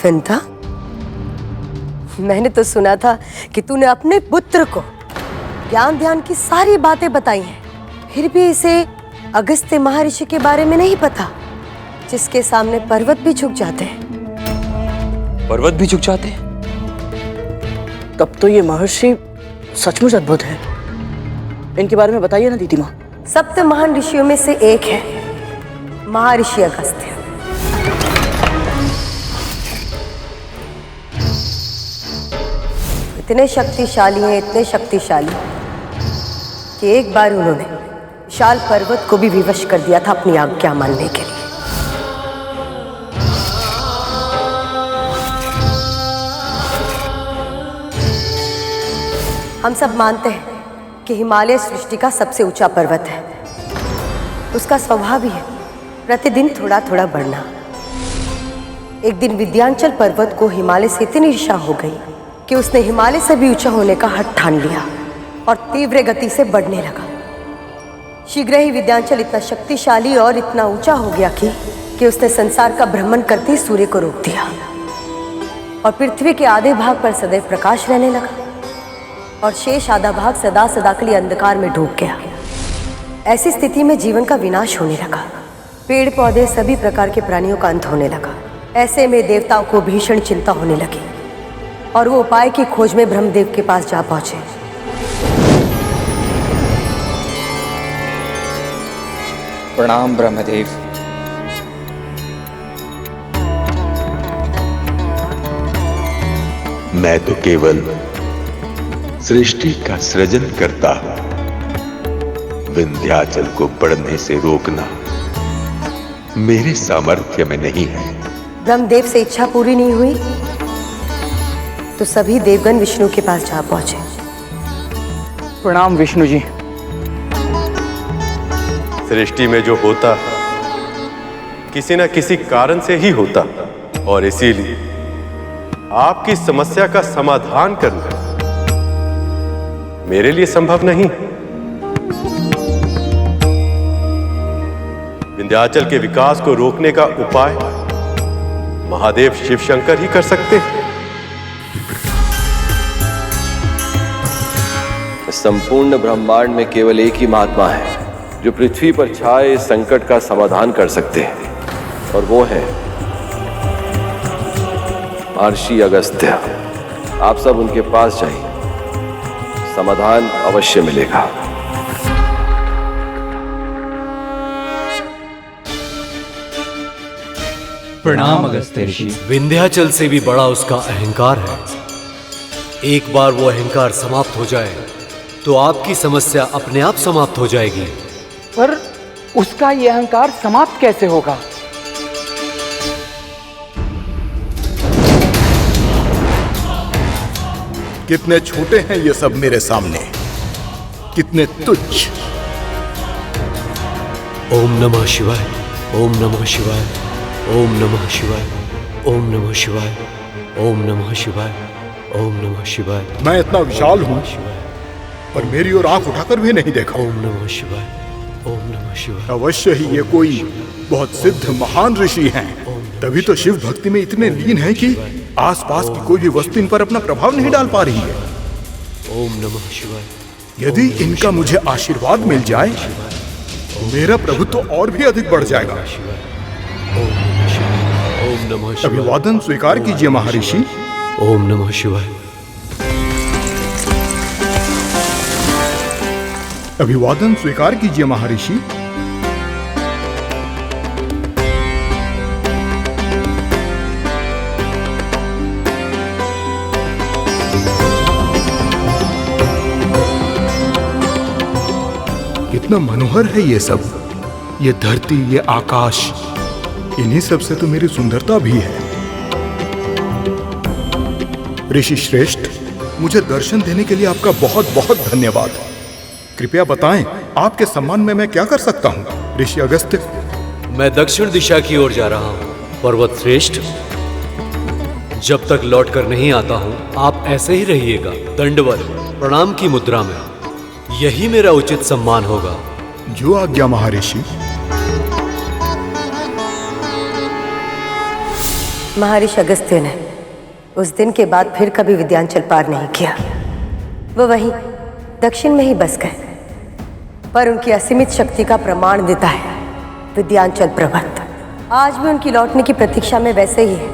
विंता, मैंने तो सुना था कि तूने अपने पुत्र को ज्ञान ध्यान की सारी बातें बताई हैं, फिर भी इसे अगस्त्य महर्षि के बारे में नहीं पता, जिसके सामने पर्वत भी झुक जाते हैं। पर्वत भी झुक जाते हैं? तब तो ये महर्षि सचमुच अद्भुत है। इनके बारे में बताइए ना दीदी माँ। सप्त महान ऋषियों में से एक है महर्षि अगस्त्य। इतने शक्तिशाली हैं, इतने शक्तिशाली कि एक बार उन्होंने विशाल पर्वत को भी विवश कर दिया था अपनी आज्ञा मानने के लिए। हम सब मानते हैं कि हिमालय सृष्टि का सबसे ऊंचा पर्वत है। उसका स्वभाव ही है प्रतिदिन थोड़ा थोड़ा बढ़ना। एक दिन विंध्याचल पर्वत को हिमालय से इतनी ईर्ष्या हो गई कि उसने हिमालय से भी ऊंचा होने का हठ ठान लिया और तीव्र गति से बढ़ने लगा। शीघ्र ही विंध्याचल इतना शक्तिशाली और इतना ऊंचा हो गया कि उसने संसार का भ्रमण करते ही सूर्य को रोक दिया और पृथ्वी के आधे भाग पर सदैव प्रकाश रहने लगा और शेष आधा भाग सदा सदा के लिए अंधकार में डूब गया। ऐसी स्थिति में जीवन का विनाश होने लगा। पेड़ पौधे सभी प्रकार के प्राणियों का अंत होने लगा। ऐसे में देवताओं को भीषण चिंता होने लगी और वो उपाय की खोज में ब्रह्मदेव के पास जा पहुंचे। प्रणाम ब्रह्मदेव। मैं तो केवल सृष्टि का सृजन करता हूं। विंध्याचल को बढ़ने से रोकना मेरे सामर्थ्य में नहीं है। ब्रह्मदेव से इच्छा पूरी नहीं हुई तो सभी देवगण विष्णु के पास जा पहुंचे। प्रणाम विष्णु जी। सृष्टि में जो होता किसी न किसी कारण से ही होता और इसीलिए आपकी समस्या का समाधान करना मेरे लिए संभव नहीं। विंध्याचल के विकास को रोकने का उपाय महादेव शिव शंकर ही कर सकते हैं। संपूर्ण ब्रह्मांड में केवल एक ही महात्मा है जो पृथ्वी पर छाए इस संकट का समाधान कर सकते हैं और वो है महर्षि अगस्त्य। आप सब उनके पास जाइए, समाधान अवश्य मिलेगा। प्रणाम अगस्त्य ऋषि। विंध्याचल से भी बड़ा उसका अहंकार है। एक बार वो अहंकार समाप्त हो जाए तो आपकी समस्या अपने आप समाप्त हो जाएगी। पर उसका ये अहंकार समाप्त कैसे होगा? कितने छोटे हैं ये सब मेरे सामने, कितने तुच्छ। ओम नमः शिवाय, ओम नमः शिवाय, ओम नमः शिवाय, ओम नमः शिवाय, ओम नमः शिवाय, ओम नमः शिवाय। मैं इतना विशाल हूं पर मेरी ओर आंख उठाकर भी नहीं देखा। ओम नमः शिवाय, ओम नमः शिवाय। अवश्य ही ये कोई बहुत सिद्ध महान ऋषि हैं। तभी तो शिव भक्ति में इतने लीन हैं कि आसपास की कोई भी वस्तु इन पर अपना प्रभाव नहीं डाल पा रही है। ओम नमः शिवाय। यदि इनका मुझे आशीर्वाद मिल जाए तो मेरा प्रभुत्व और भी अधिक बढ़ जाएगा। ओम नमः शिवाय। अभिवादन स्वीकार कीजिए महर्षि। ओम नमः शिवाय। अभिवादन स्वीकार कीजिए महर्षि। कितना मनोहर है ये सब, ये धरती, ये आकाश। इन्हीं सब से तो मेरी सुंदरता भी है। ऋषि श्रेष्ठ, मुझे दर्शन देने के लिए आपका बहुत बहुत धन्यवाद। कृपया बताएं, आपके सम्मान में मैं क्या कर सकता हूं? ऋषि अगस्त्य। मैं दक्षिण दिशा की ओर जा रहा हूं। पर्वत श्रेष्ठ, जब तक लौट कर नहीं आता हूं आप ऐसे ही रहिएगा, दंडवत प्रणाम की मुद्रा में। यही मेरा उचित सम्मान होगा। जो आज्ञा महर्षि। महर्षि अगस्त्य ने उस दिन के बाद फिर कभी विंध्याचल पार नहीं किया। वो वहीं दक्षिण में ही बस गए। पर उनकी असीमित शक्ति का प्रमाण देता है विंध्याचल पर्वत। आज भी उनकी लौटने की प्रतीक्षा में वैसे ही है,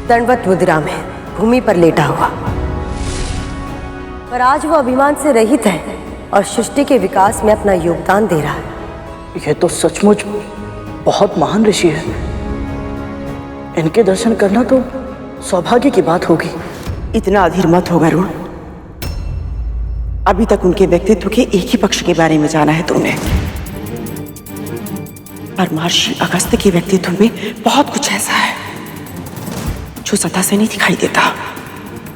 दंडवत मुद्रा में भूमि पर लेटा हुआ। पर आज वो अभिमान से रहित है और सृष्टि के विकास में अपना योगदान दे रहा है। यह तो सचमुच बहुत महान ऋषि है। इनके दर्शन करना तो सौभाग्य की बात होगी। इतना अधीर मत हो गरुड़। अभी तक उनके व्यक्तित्व के एक ही पक्ष के बारे में जाना है तुमने, पर महर्षि अगस्त्य के व्यक्तित्व में बहुत कुछ ऐसा है जो सतह से नहीं दिखाई देता।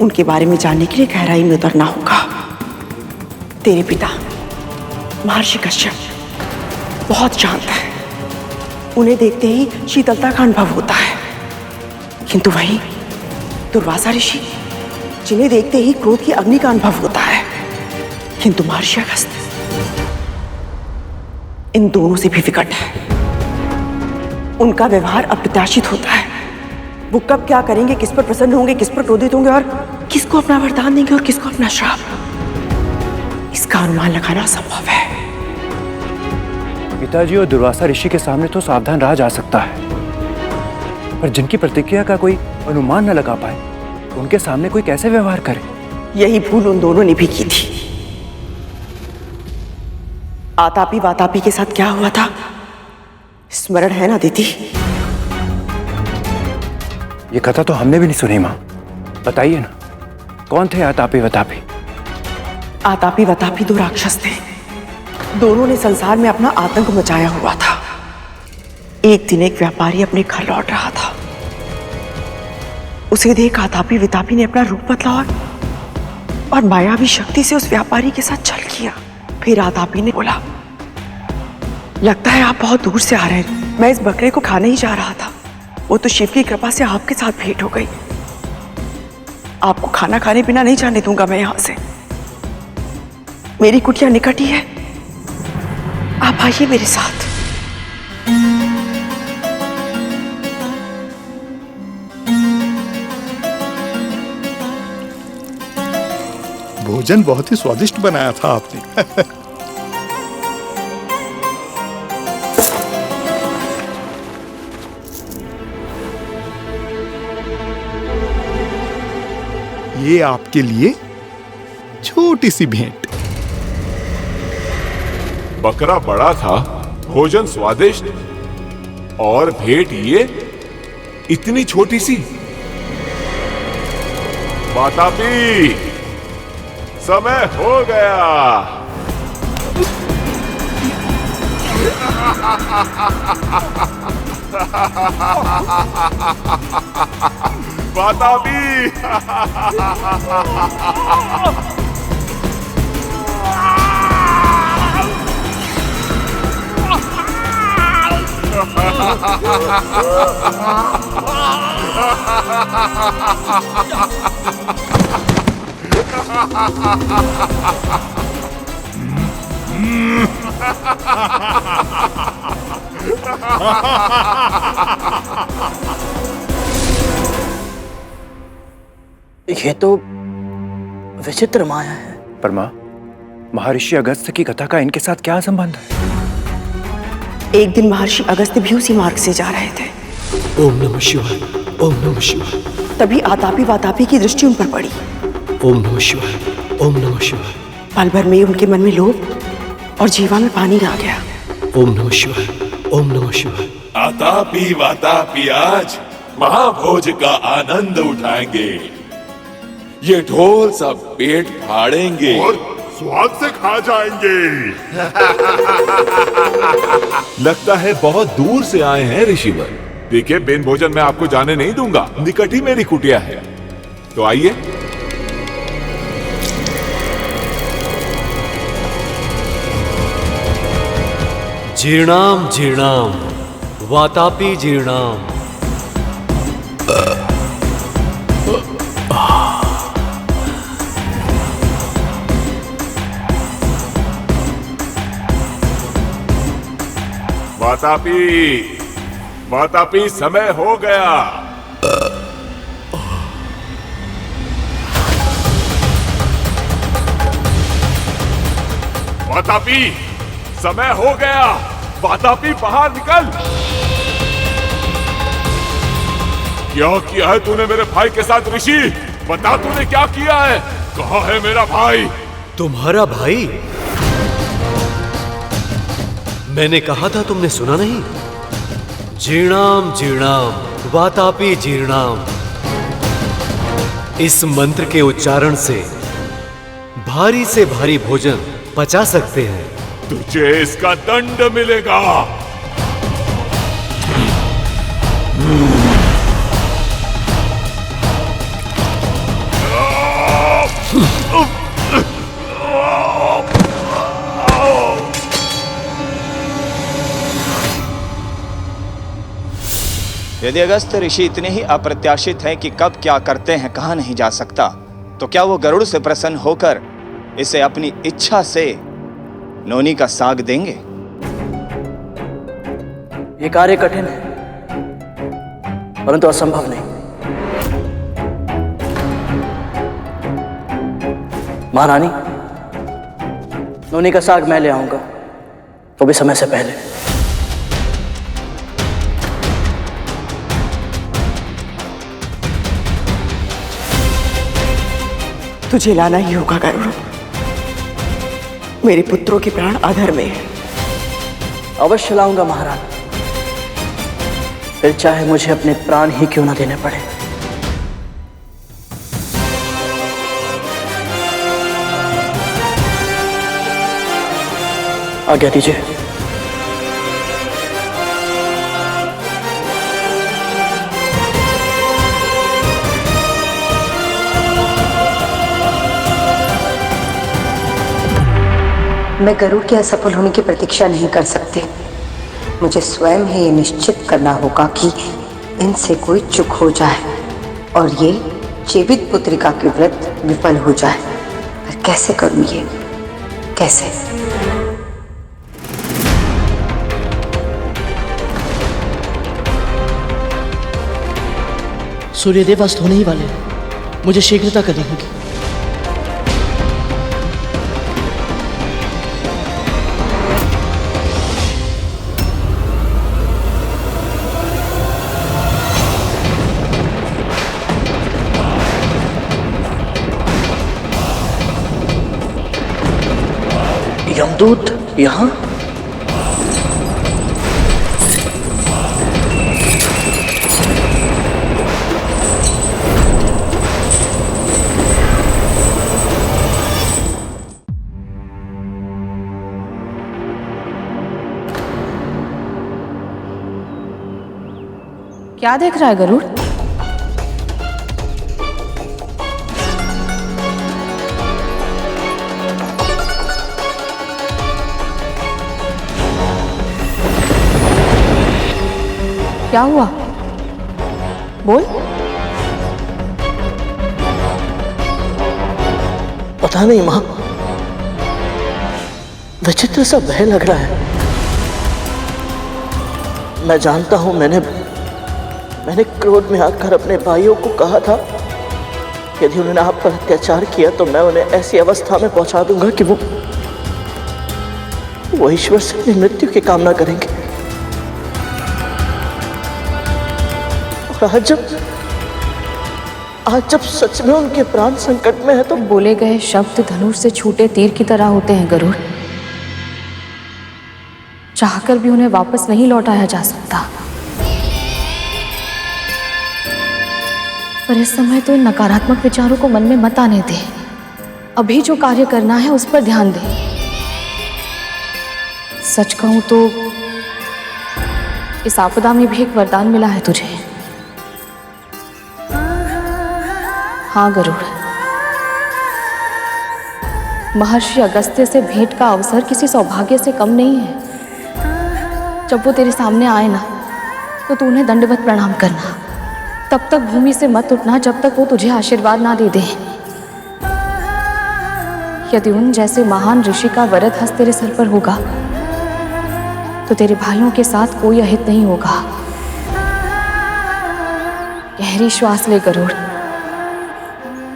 उनके बारे में जानने के लिए गहराई में उतरना होगा। तेरे पिता महर्षि कश्यप बहुत शांत है। उन्हें देखते ही शीतलता का अनुभव होता है, किंतु वहीं दुर्वासा ऋषि, जिन्हें देखते ही क्रोध की अग्नि का अनुभव होता है, किंतु महर्षि अगस्त्य इन दोनों से भी विकट है। उनका व्यवहार अप्रत्याशित होता है। वो कब क्या करेंगे, किस पर प्रसन्न होंगे, किस पर क्रोधित होंगे और किसको अपना वरदान देंगे और किसको अपना श्राप, इसका अनुमान लगाना असंभव है। पिताजी और दुर्वासा ऋषि के सामने तो सावधान रहा जा सकता है, पर जिनकी प्रतिक्रिया का कोई अनुमान न लगा पाए, उनके सामने कोई कैसे व्यवहार करे? यही भूल उन दोनों ने भी की थी। आतापी वातापी के साथ क्या हुआ था, स्मरण है ना दीदी? ये कथा तो हमने भी नहीं सुनी माँ, बताइए ना, कौन थे आतापी वतापी? आतापी वतापी दो राक्षस थे। दोनों ने संसार में अपना आतंक मचाया हुआ था। एक दिन एक व्यापारी अपने घर लौट रहा था। उसे देख आतापी वितापी ने अपना रूप बदला और मायावी शक्ति से उस व्यापारी के साथ छल किया। फिर आतापी ने बोला, लगता है आप बहुत दूर से आ रहे हैं। मैं इस बकरे को खाने ही जा रहा था, वो तो शिव की कृपा से आपके साथ भेंट हो गई। आपको खाना खाने बिना नहीं जाने दूंगा मैं यहां से। मेरी कुटिया निकट ही है, आप आइए मेरे साथ। भोजन बहुत ही स्वादिष्ट बनाया था आपने। ये आपके लिए छोटी सी भेंट। बकरा बड़ा था, भोजन स्वादिष्ट, और भेंट ये इतनी छोटी सी। वातापी, समय हो गया। वातापी, ये तो विचित्र माया है। पर माँ, महर्षि अगस्त्य की कथा का इनके साथ क्या संबंध है? एक दिन महर्षि अगस्त्य भी उसी मार्ग से जा रहे थे। ओम नमः शिवाय, ओम नमः शिवाय। तभी आतापी वातापी की दृष्टि उन पर पड़ी। ओम नमः शिवाय, ओम नमः शिवाय। पल भर में उनके मन में लोभ और जीवा में पानी आ गया। ओम नमः शिवाय, ओम नमः शिवाय। आतापी वातापी आज महाभोज का आनंद उठाएंगे। ये ढोल सब पेट फाड़ेंगे और स्वाद से खा जाएंगे। लगता है बहुत दूर से आए हैं ऋषिवर। देखिए, बिन भोजन मैं आपको जाने नहीं दूंगा। निकट ही मेरी कुटिया है, तो आइए। जीर्णाम जीर्णाम वातापी जीर्णाम। वातापी, वातापी, समय हो गया। वातापी, समय हो गया। वातापी बाहर निकल। क्या किया है तूने मेरे भाई के साथ ऋषि? बता तूने क्या किया है? कहाँ है मेरा भाई? तुम्हारा भाई? मैंने कहा था, तुमने सुना नहीं? जीर्णाम जीर्णाम वातापी जीर्णाम। इस मंत्र के उच्चारण से भारी से भारी भोजन पचा सकते हैं। तुझे इसका दंड मिलेगा। यदि अगस्त ऋषि इतने ही अप्रत्याशित हैं कि कब क्या करते हैं कहा नहीं जा सकता, तो क्या वो गरुड़ से प्रसन्न होकर इसे अपनी इच्छा से नोनी का साग देंगे? ये कार्य कठिन है, परंतु असंभव नहीं। महारानी, नोनी का साग मैं ले आऊंगा, वो भी समय से पहले। तुझे लाना ही होगा गरुड़। मेरे पुत्रों के प्राण अधर में है। अवश्य लाऊंगा महाराज, फिर चाहे मुझे अपने प्राण ही क्यों ना देने पड़े। आज्ञा दीजिए। मैं गरुड़ के असफल होने की प्रतीक्षा नहीं कर सकती। मुझे स्वयं ही ये निश्चित करना होगा कि इनसे कोई चूक हो जाए और ये जीवित पुत्रिका के व्रत विफल हो जाए। पर कैसे करूं ये? कैसे? सूर्यदेव अस्त होने ही वाले हैं। मुझे शीघ्रता करनी होगी। यमदूत यहाँ? क्या देख रहा है गरुड़? क्या हुआ? बोल। पता नहीं मां, विचित्र सा भय लग रहा है। मैं जानता हूं मैंने क्रोध में आकर अपने भाइयों को कहा था यदि उन्होंने आप पर अत्याचार किया तो मैं उन्हें ऐसी अवस्था में पहुंचा दूंगा कि वो ईश्वर से अपनी मृत्यु की कामना करेंगे। और आज जब सच में उनके प्राण संकट में है तो बोले गए शब्द धनुष से छूटे तीर की तरह होते हैं गरुड़। चाहकर भी उन्हें वापस नहीं लौटाया जा सकता। पर इस समय तो इन नकारात्मक विचारों को मन में मत आने दे। अभी जो कार्य करना है उस पर ध्यान दे। सच कहूं तो इस आपदा में भी एक वरदान मिला है तुझे। हाँ गरुड़, महर्षि अगस्त्य से भेंट का अवसर किसी सौभाग्य से कम नहीं है। जब वो तेरे सामने आए ना तो तू उन्हें दंडवत प्रणाम करना। तब तक भूमि से मत उठना जब तक वो तुझे आशीर्वाद ना दे दे। यदि उन जैसे महान ऋषि का वरद हस्त तेरे सर पर होगा तो तेरे भाइयों के साथ कोई अहित नहीं होगा। गहरी श्वास ले गरुड़,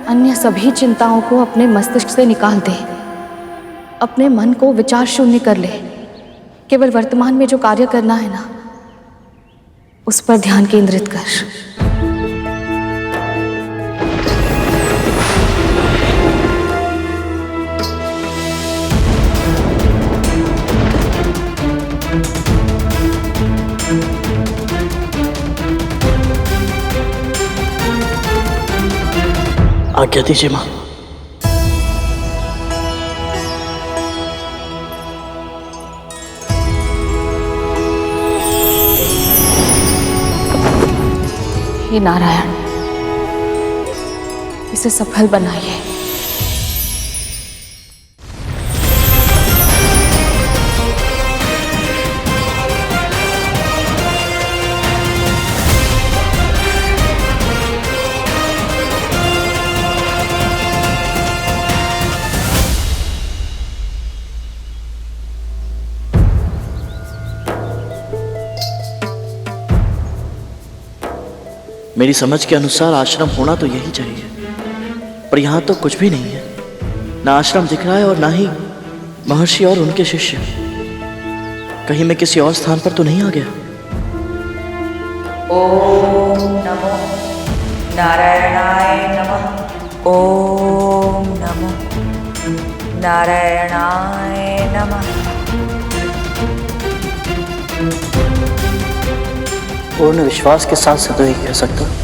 अन्य सभी चिंताओं को अपने मस्तिष्क से निकाल दे। अपने मन को विचार शून्य कर ले। केवल वर्तमान में जो कार्य करना है ना, उस पर ध्यान केंद्रित कर। आज्ञा दीजिए मां। हे नारायण, इसे सफल बनाइए। मेरी समझ के अनुसार आश्रम होना तो यही चाहिए, पर यहाँ तो कुछ भी नहीं है। ना आश्रम दिख रहा है और ना ही महर्षि और उनके शिष्य। कहीं मैं किसी और स्थान पर तो नहीं आ गया? ओम नमो नारायणाय नमः। ओम नमो नारायणाय नमः। पूर्ण विश्वास के साथ से तो यही कह सकता हूं,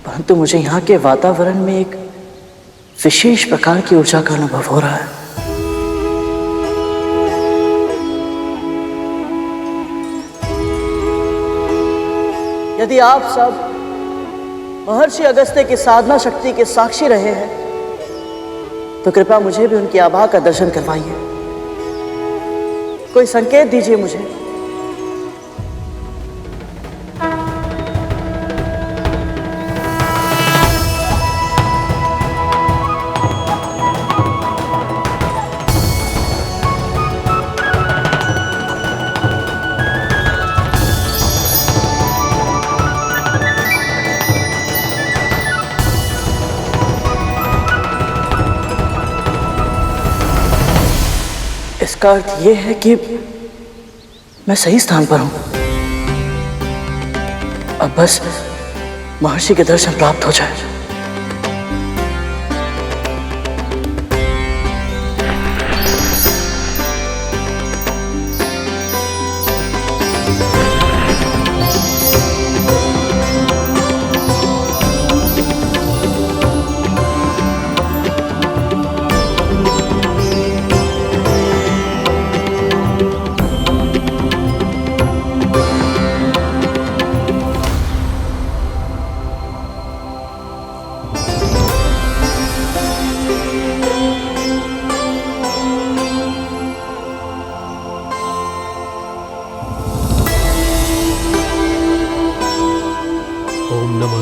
परंतु मुझे यहाँ के वातावरण में एक विशेष प्रकार की ऊर्जा का अनुभव हो रहा है। यदि आप सब महर्षि अगस्त्य की साधना शक्ति के साक्षी रहे हैं, तो कृपया मुझे भी उनकी आभा का दर्शन करवाइए। कोई संकेत दीजिए मुझे। इसका अर्थ यह है कि मैं सही स्थान पर हूं। अब बस महर्षि के दर्शन प्राप्त हो जाए।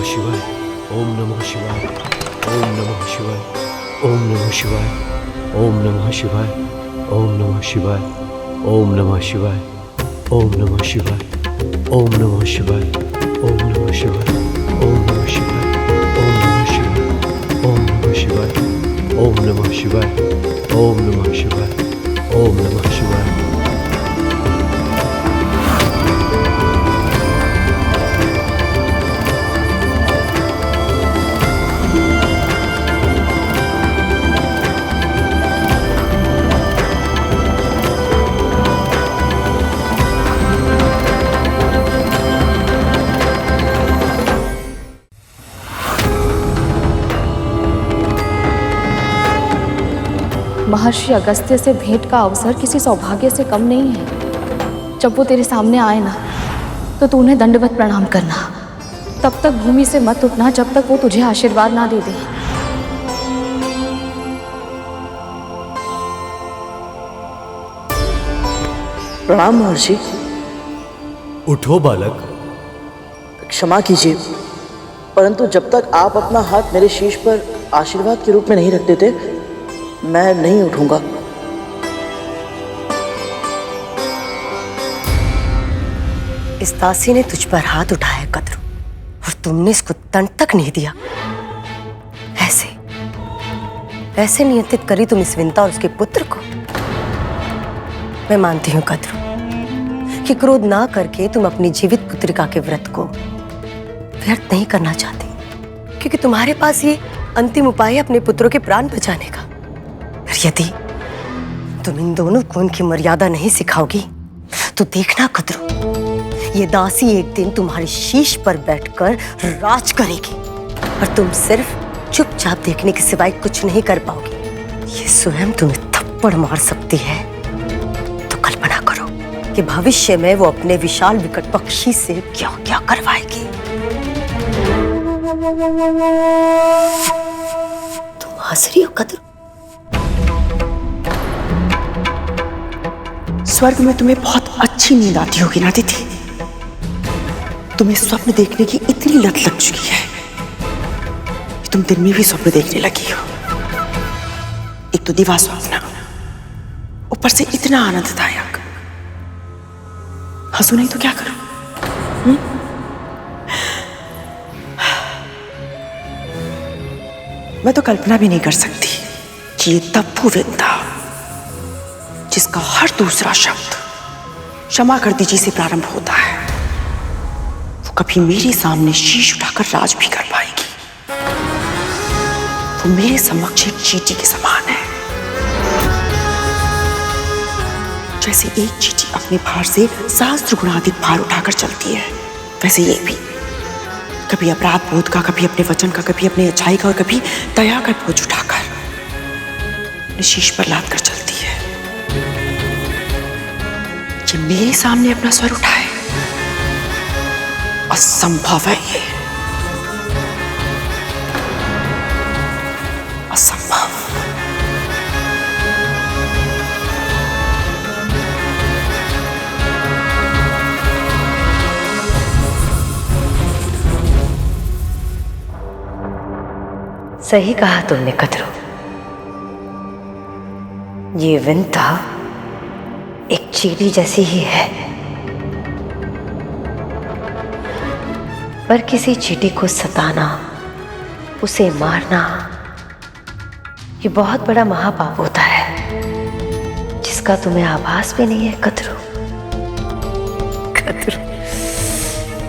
शिवाय। ओम नमः शिवाय। ओम नमः शिवाय। ओम नमः शिवाय। ओम नमः शिवाय। ओम नमः शिवाय। ओम नमः शिवाय। ओम नमः शिवाय। ओम नमः शिवाय। ओम नमः शिवाय। ओम नमः शिवाय। महर्षि अगस्त्य से भेंट का अवसर किसी सौभाग्य से कम नहीं है। जब वो तेरे सामने आए ना, तो तू उन्हें दंडवत प्रणाम करना। तब तक भूमि से मत उठना जब तक वो तुझे आशीर्वाद ना दे दे। प्रणाम महर्षि। उठो बालक। क्षमा कीजिए, परंतु जब तक आप अपना हाथ मेरे शीश पर आशीर्वाद के रूप में नहीं रख देते, मैं नहीं उठूंगा। इस दासी ने तुझ पर हाथ उठाया कद्रू, और तुमने इसको तन तक नहीं दिया। ऐसे नियंत्रित करी तुम इस विंता और उसके पुत्र को? मैं मानती हूँ कद्रू कि क्रोध ना करके तुम अपनी जीवित पुत्रिका के व्रत को व्यर्थ नहीं करना चाहती, क्योंकि तुम्हारे पास ये अंतिम उपाय है अपने पुत्रों के प्राण बचाने का। पर यदि तुम इन दोनों को उनकी मर्यादा नहीं सिखाओगी तो देखना कद्रू, ये दासी एक दिन तुम्हारे शीश पर बैठकर राज करेगी और तुम सिर्फ चुपचाप देखने के सिवाय कुछ नहीं कर पाओगी। ये स्वयं तुम्हें थप्पड़ मार सकती है। तो कल्पना करो कि भविष्य में वो अपने विशाल विकट पक्षी से क्या क्या करवाएगी। तुम हंस रही हो कद्रू? स्वर्ग में तुम्हें बहुत अच्छी नींद आती होगी ना दीदी? तुम्हें स्वप्न देखने की इतनी लत लग चुकी है कि तुम दिन में भी स्वप्न देखने लगी हो। एक तो दिवा स्वप्न, ऊपर से इतना आनंददायक। हंसू नहीं तो क्या करूं? मैं तो कल्पना भी नहीं कर सकती कि ये तब्बू विंता, जिसका हर दूसरा शब्द क्षमा कर दीजिए से प्रारंभ होता है, वो कभी मेरे सामने शीश उठाकर राज भी कर पाएगी। वो मेरे समक्ष एक चींटी के समान है। जैसे एक चींटी अपने भार से सहस्त्र गुणाधिक भार उठाकर चलती है, वैसे ये भी कभी अपराध बोध का, कभी अपने वचन का, कभी अपनी अच्छाई का और कभी दया का बोझ उठाकर शीश पर लाद कर चलती है। ये मेरे सामने अपना स्वर उठाए, असंभव है। ये असंभव। सही कहा तुमने कद्रू। ये विंता एक चींटी जैसी ही है, पर किसी चींटी को सताना, उसे मारना, ये बहुत बड़ा महापाप होता है, जिसका तुम्हें आभास भी नहीं है कद्रू। कद्रू,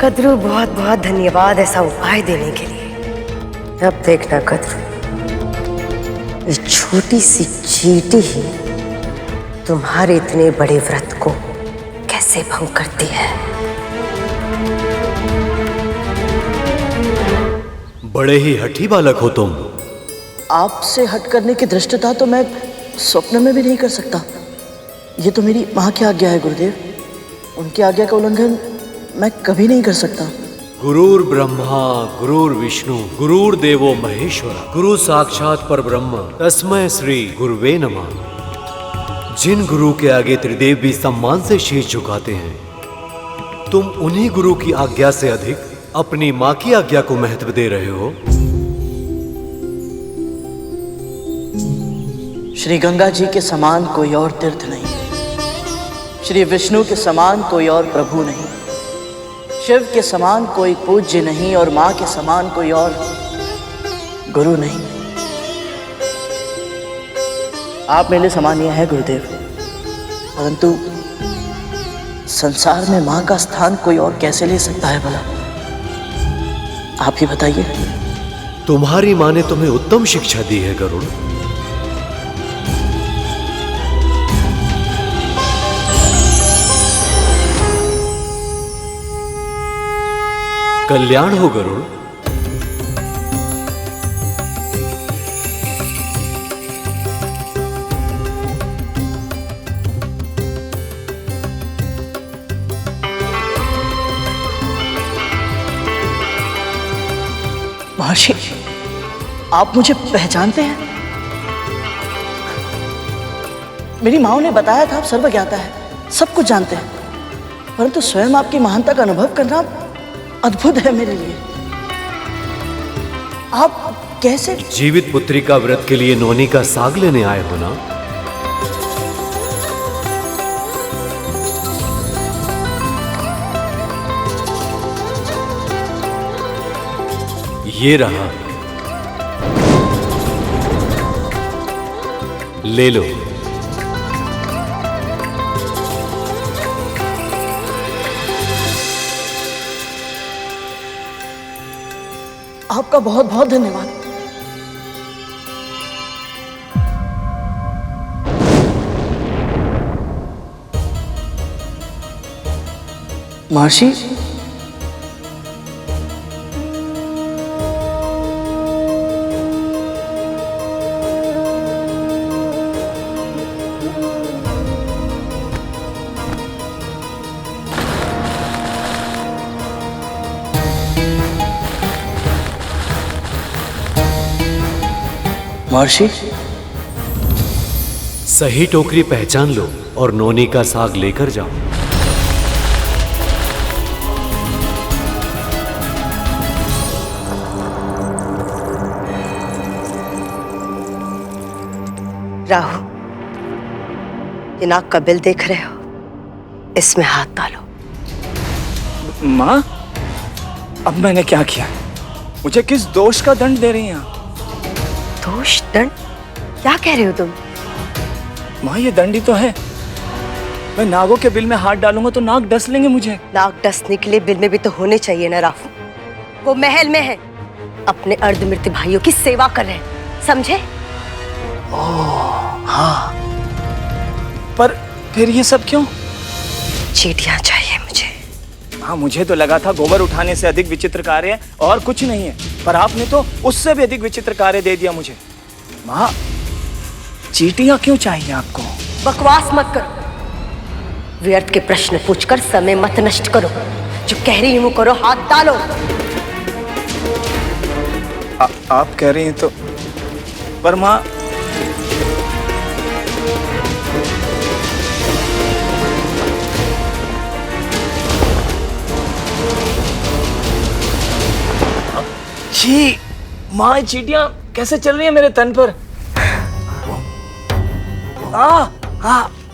कद्रू बहुत बहुत धन्यवाद ऐसा उपाय देने के लिए। अब देखना कद्रू, ये छोटी सी चींटी ही तुम्हारे इतने बड़े व्रत को कैसे भंग करती है। बड़े ही हठी बालक हो तुम। आपसे हट करने की धृष्टता तो मैं स्वप्न में भी नहीं कर सकता। ये तो मेरी माँ की आज्ञा है गुरुदेव। उनकी आज्ञा का उल्लंघन मैं कभी नहीं कर सकता। गुरुर ब्रह्मा गुरुर विष्णु गुरुर देवो महेश्वर गुरु साक्षात परब्रह्म तस्मै श्री गुरुवे नमः। जिन गुरु के आगे त्रिदेव भी सम्मान से शीश झुकाते हैं, तुम उन्हीं गुरु की आज्ञा से अधिक अपनी माँ की आज्ञा को महत्व दे रहे हो। श्री गंगा जी के समान कोई और तीर्थ नहीं, श्री विष्णु के समान कोई और प्रभु नहीं, शिव के समान कोई पूज्य नहीं और माँ के समान कोई और गुरु नहीं। आप मेरे समानीय है गुरुदेव, परंतु संसार में माँ का स्थान कोई और कैसे ले सकता है भला? आप ही बताइए। तुम्हारी माँ ने तुम्हें उत्तम शिक्षा दी है गरुड़। कल्याण हो गरुड़। महर्षि, आप मुझे पहचानते हैं? मेरी माँ ने बताया था आप सर्वज्ञाता है, सब कुछ जानते हैं, परंतु स्वयं आपकी महानता का अनुभव करना अद्भुत है मेरे लिए। आप कैसे? जीवित पुत्री का व्रत के लिए नौनी का साग लेने आए हो ना? ये रहा। ले लो। आपका बहुत बहुत धन्यवाद। महर्षि, महर्षि, सही टोकरी पहचान लो और नोनी का साग लेकर जाओ। राहु, ये नाक का बिल देख रहे हो, इसमें हाथ डालो। माँ, अब मैंने क्या किया? मुझे किस दोष का दंड दे रही हैं आप? दोष, दंड? क्या कह रहे हो तुम? माँ, ये दंड ही तो है। मैं नागों के बिल में हाथ डालूंगा तो नाग डस लेंगे मुझे। नाग डसने के लिए बिल में भी तो होने चाहिए ना राहु। वो महल में है, अपने अर्धमृत्यु भाइयों की सेवा कर रहे हैं, समझे? हाँ, पर फिर ये सब क्यों? चींटियां चाहिए मुझे। हाँ, मुझे तो लगा था गोबर उठाने से अधिक विचित्र कार्य और कुछ नहीं है, पर आपने तो उससे भी अधिक विचित्र कार्य दे दिया मुझे। माँ, चींटियां क्यों चाहिए आपको? बकवास मत करो, व्यर्थ के प्रश्न पूछकर समय मत नष्ट करो। जो कह रही हूं करो, हाथ डालो। आप कह रही हैं तो, पर माँ, छी, माँ, चींटियां कैसे चल रही है मेरे तन पर?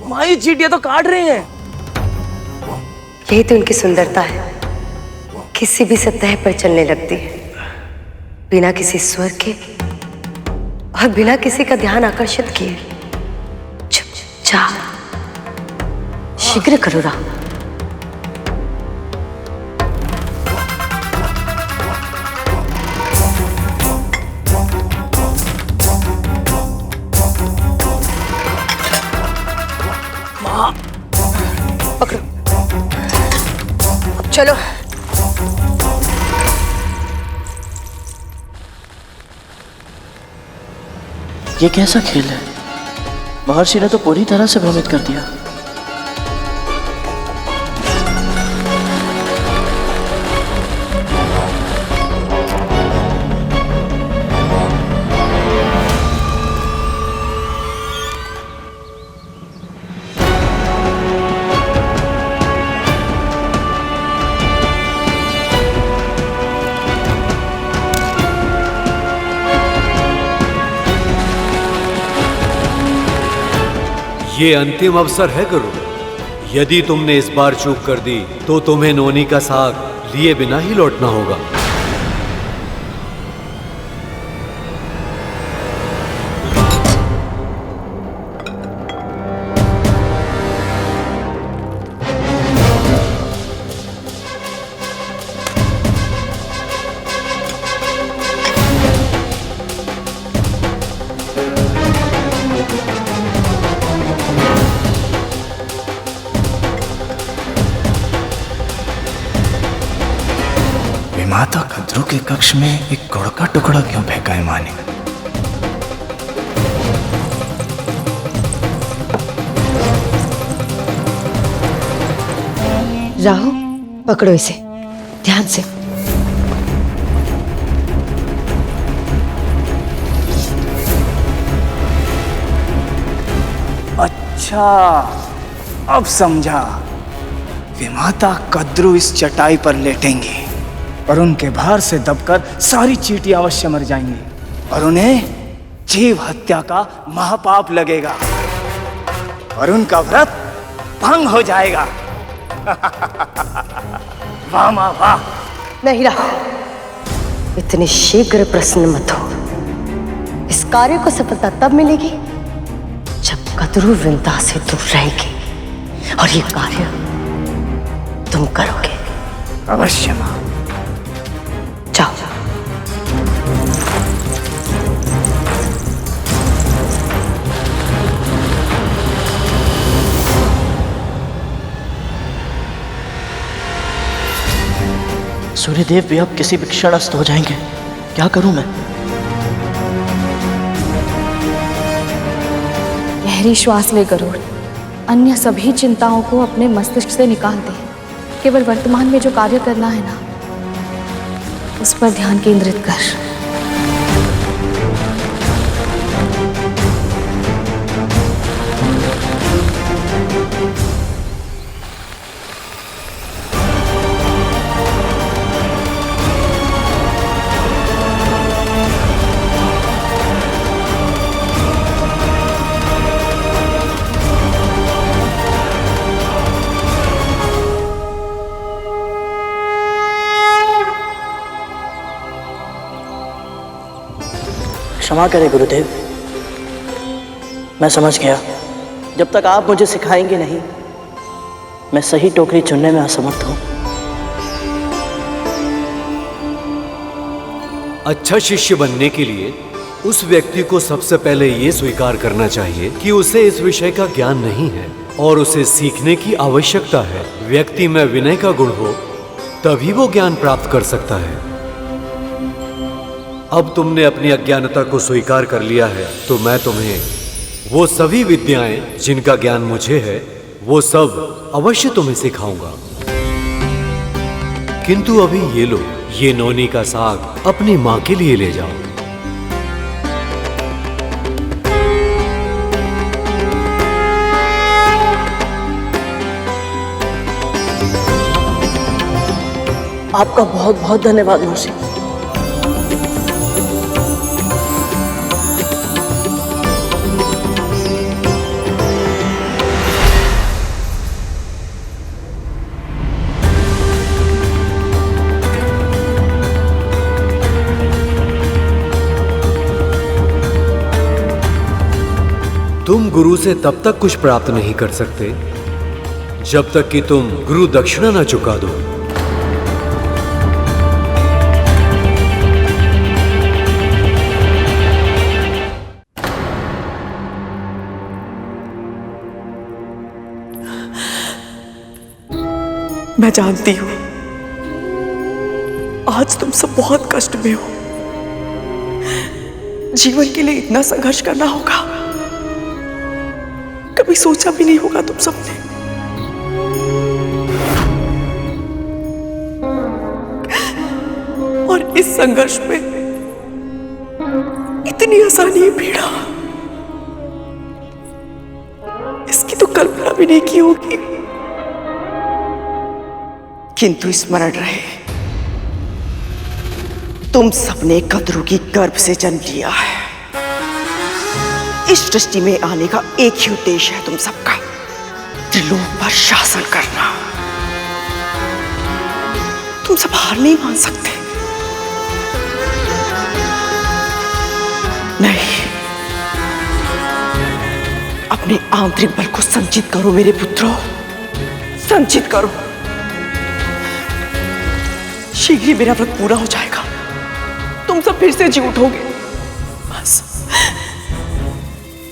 माँ, ये चींटियां तो काट रही हैं। यही तो उनकी सुंदरता है, किसी भी सतह पर चलने लगती है, बिना किसी स्वर के और बिना किसी का ध्यान आकर्षित किए। चुपचाप शीघ्र करो राम। पकड़ो, अब चलो। ये कैसा खेल है? महर्षि ने तो पूरी तरह से भ्रमित कर दिया। ये अंतिम अवसर है गुरु। यदि तुमने इस बार चूक कर दी तो तुम्हें नोनी का साग लिए बिना ही लौटना होगा। माता कद्रू के कक्ष में एक गुड़ का टुकड़ा क्यों फेंका है माँ ने? राहु, पकड़ो इसे ध्यान से। अच्छा, अब समझा। विमाता कद्रू इस चटाई पर लेटेंगे और उनके भार से दबकर सारी चींटियां अवश्य मर जाएंगी और उन्हें जीव हत्या का महापाप लगेगा और उनका व्रत भंग हो जाएगा। वाह माँ वाह। नहीं राहु, इतने शीघ्र प्रसन्न मत हो। इस कार्य को सफलता तब मिलेगी जब कद्रू वृंदा से दूर रहेगी और ये कार्य तुम करोगे। अवश्य मां। जाओ। सूर्यदेव भी अब किसी भी क्षण अस्त हो जाएंगे। क्या करूं मैं? गहरी श्वास ले गरुड़। अन्य सभी चिंताओं को अपने मस्तिष्क से निकाल दे। केवल वर्तमान में जो कार्य करना है ना, उस पर ध्यान केंद्रित कर। क्षमा करें गुरुदेव, मैं समझ गया। जब तक आप मुझे सिखाएंगे नहीं, मैं सही टोकरी चुनने में असमर्थ हूं। अच्छा शिष्य बनने के लिए उस व्यक्ति को सबसे पहले ये स्वीकार करना चाहिए कि उसे इस विषय का ज्ञान नहीं है और उसे सीखने की आवश्यकता है। व्यक्ति में विनय का गुण हो तभी वो ज्ञान प्राप्त कर सकता है। अब तुमने अपनी अज्ञानता को स्वीकार कर लिया है, तो मैं तुम्हें वो सभी विद्याएं जिनका ज्ञान मुझे है, वो सब अवश्य तुम्हें सिखाऊंगा। किंतु अभी ये लो, ये नौनी का साग अपनी मां के लिए ले जाओ। आपका बहुत बहुत धन्यवाद मौसी। तुम गुरु से तब तक कुछ प्राप्त नहीं कर सकते जब तक कि तुम गुरु दक्षिणा न चुका दो। मैं जानती हूं आज तुम सब बहुत कष्ट में हो। जीवन के लिए इतना संघर्ष करना होगा, कभी सोचा भी नहीं होगा तुम सबने। और इस संघर्ष में इतनी आसानी है पीड़ा, इसकी तो कल्पना भी नहीं की होगी। किंतु स्मरण रहे, तुम सबने कद्रू की गर्भ से जन्म लिया है। इस सृष्टि में आने का एक ही उद्देश्य है तुम सबका, त्रिलोक पर शासन करना। तुम सब हार नहीं मान सकते। नहीं, अपने आंतरिक बल को संचित करो मेरे पुत्रों, संचित करो। शीघ्र ही मेरा व्रत पूरा हो जाएगा, तुम सब फिर से जी उठोगे।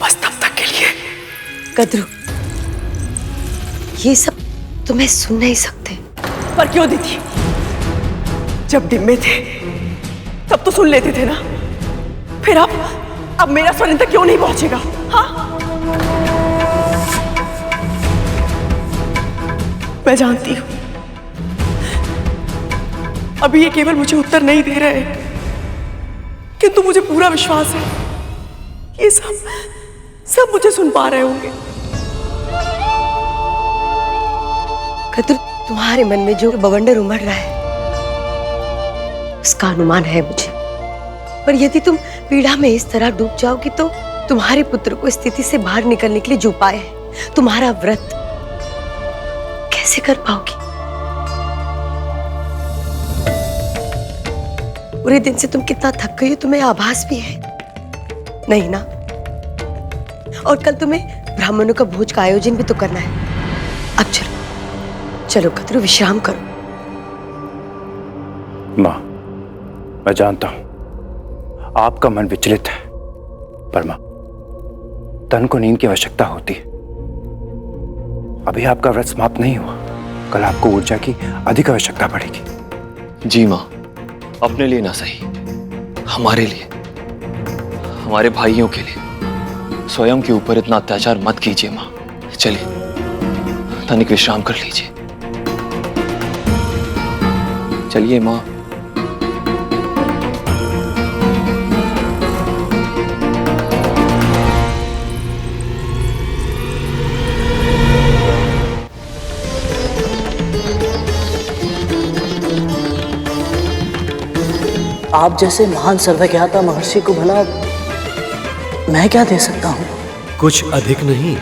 बस तब तक के लिए। कद्रू, ये सब तुम्हें सुन नहीं सकते। पर क्यों दीदी? जब डिम्बे थे तब तो सुन लेते थे ना। फिर अब मेरा स्वर इन तक क्यों नहीं पहुंचेगा? हाँ, मैं जानती हूं अभी ये केवल मुझे उत्तर नहीं दे रहे हैं, किंतु मुझे पूरा विश्वास है ये सब मुझे सुन पा रहे होंगे। कद्रू, तुम्हारे मन में जो बवंडर उमड़ रहा है उसका अनुमान है मुझे, पर यदि तुम पीड़ा में इस तरह डूब जाओगी तो तुम्हारे पुत्र को स्थिति से बाहर निकलने के लिए जो उपाय है, तुम्हारा व्रत कैसे कर पाओगी? पूरे दिन से तुम कितना थक गई हो तुम्हें आभास भी है नहीं ना? और कल तुम्हें ब्राह्मणों का भोज का आयोजन भी तो करना है। अब चलो चलो कद्रू, विश्राम करो। माँ, मैं जानता हूं आपका मन विचलित है, पर माँ, तन को नींद की आवश्यकता होती है। अभी आपका व्रत समाप्त नहीं हुआ, कल आपको ऊर्जा की अधिक आवश्यकता पड़ेगी। जी माँ, अपने लिए ना सही, हमारे लिए, हमारे भाइयों के लिए स्वयं के ऊपर इतना अत्याचार मत कीजिए माँ। चलिए तनिक विश्राम कर लीजिए। चलिए माँ। आप जैसे महान सर्वज्ञाता महर्षि को भला मैं क्या दे सकता हूं? कुछ अधिक नहीं,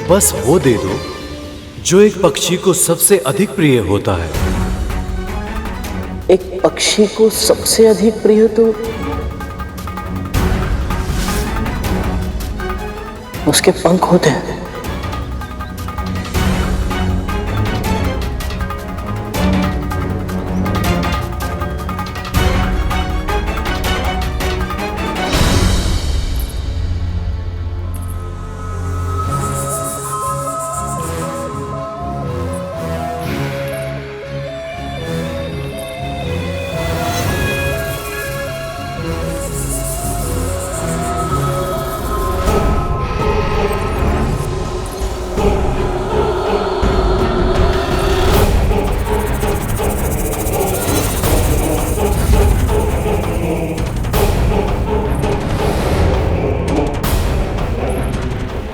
बस वो दे दो जो एक पक्षी को सबसे अधिक प्रिय होता है। एक पक्षी को सबसे अधिक प्रिय तो उसके पंख होते हैं।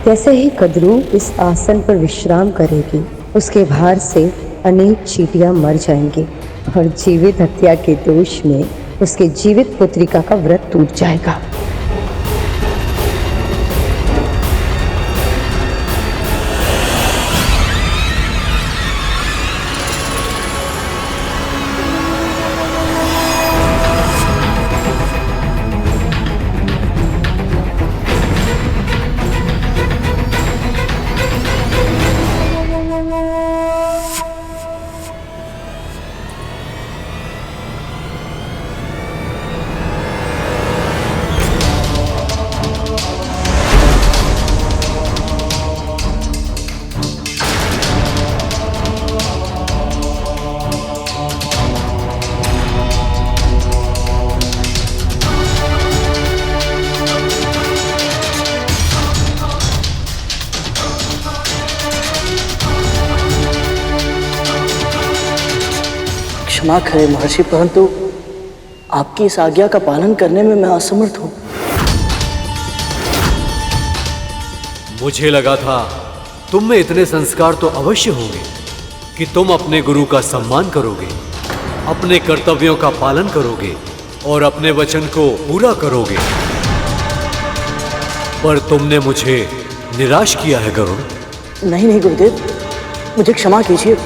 जैसे ही कद्रू इस आसन पर विश्राम करेगी, उसके भार से अनेक चींटियां मर जाएंगी और जीवित हत्या के दोष में उसके जीवित पुत्रिका का व्रत टूट जाएगा। क्षमा करें महर्षि, परंतु आपकी इस आज्ञा का पालन करने में मैं असमर्थ हूं। मुझे लगा था तुम में इतने संस्कार तो अवश्य होंगे कि तुम अपने गुरु का सम्मान करोगे, अपने कर्तव्यों का पालन करोगे और अपने वचन को पूरा करोगे, पर तुमने मुझे निराश किया है गरुड़। नहीं नहीं गुरुदेव, मुझे क्षमा कीजिए।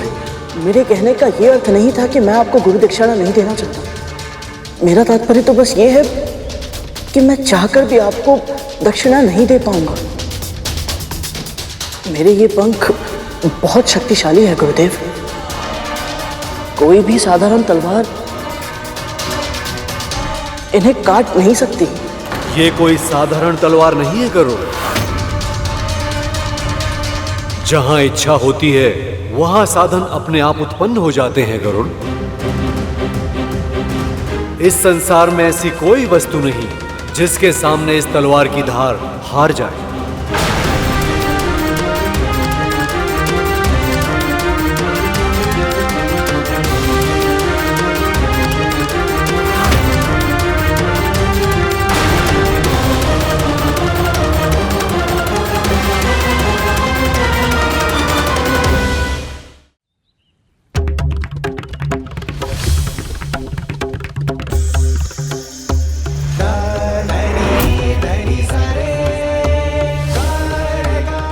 मेरे कहने का ये अर्थ नहीं था कि मैं आपको गुरु दक्षिणा नहीं देना चाहता। मेरा तात्पर्य तो बस ये है कि मैं चाहकर भी आपको दक्षिणा नहीं दे पाऊंगा। मेरे ये पंख बहुत शक्तिशाली है गुरुदेव। कोई भी साधारण तलवार इन्हें काट नहीं सकती। ये कोई साधारण तलवार नहीं है गरुड़। जहां इच्छा होती है वहां साधन अपने आप उत्पन्न हो जाते हैं गरुड़। इस संसार में ऐसी कोई वस्तु नहीं जिसके सामने इस तलवार की धार हार जाए।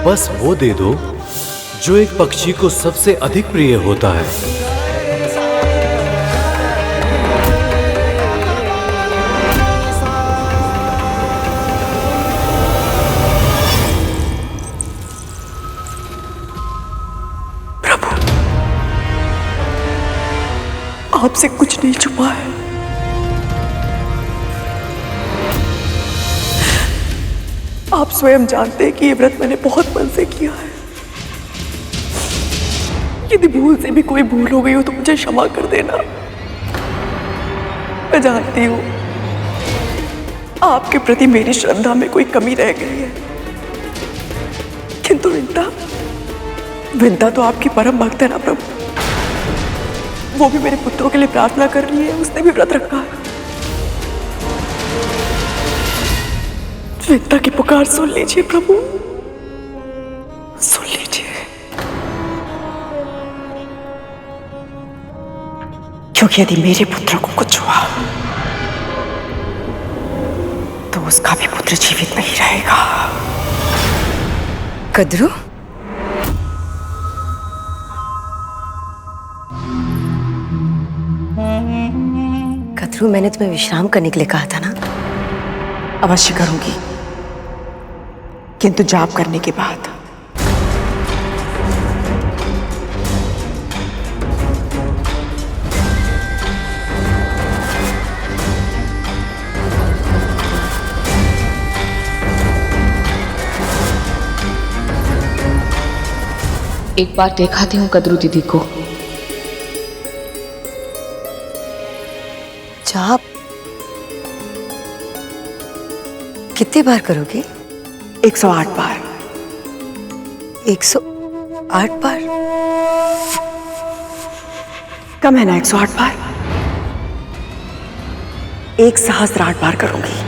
बस वो दे दो जो एक पक्षी को सबसे अधिक प्रिय होता है। आपसे कुछ नहीं छुपा है। आप स्वयं जानते हैं कि ये व्रत मैंने बहुत मन से किया है। यदि भूल से भी कोई भूल हो गई हो तो मुझे क्षमा कर देना। मैं जानती हूँ आपके प्रति मेरी श्रद्धा में कोई कमी रह गई है, किंतु विंता तो आपकी परम भक्त है ना प्रभु। वो भी मेरे पुत्रों के लिए प्रार्थना कर रही है, उसने भी व्रत रखा है। विंता की पुकार सुन लीजिए प्रभु, सुन लीजिए, क्योंकि यदि मेरे पुत्र को कुछ हुआ तो उसका भी पुत्र जीवित नहीं रहेगा। कद्रू, कद्रू, मैंने तुम्हें विश्राम करने के लिए कहा था ना? अवश्य करूंगी, किंतु जाप करने के बाद। एक बार दिखाती हूँ कद्रू दीदी को। जाप कितनी बार करोगे? 108 बार। 108 बार? कम है ना 108 बार? 1008 बार करूंगी।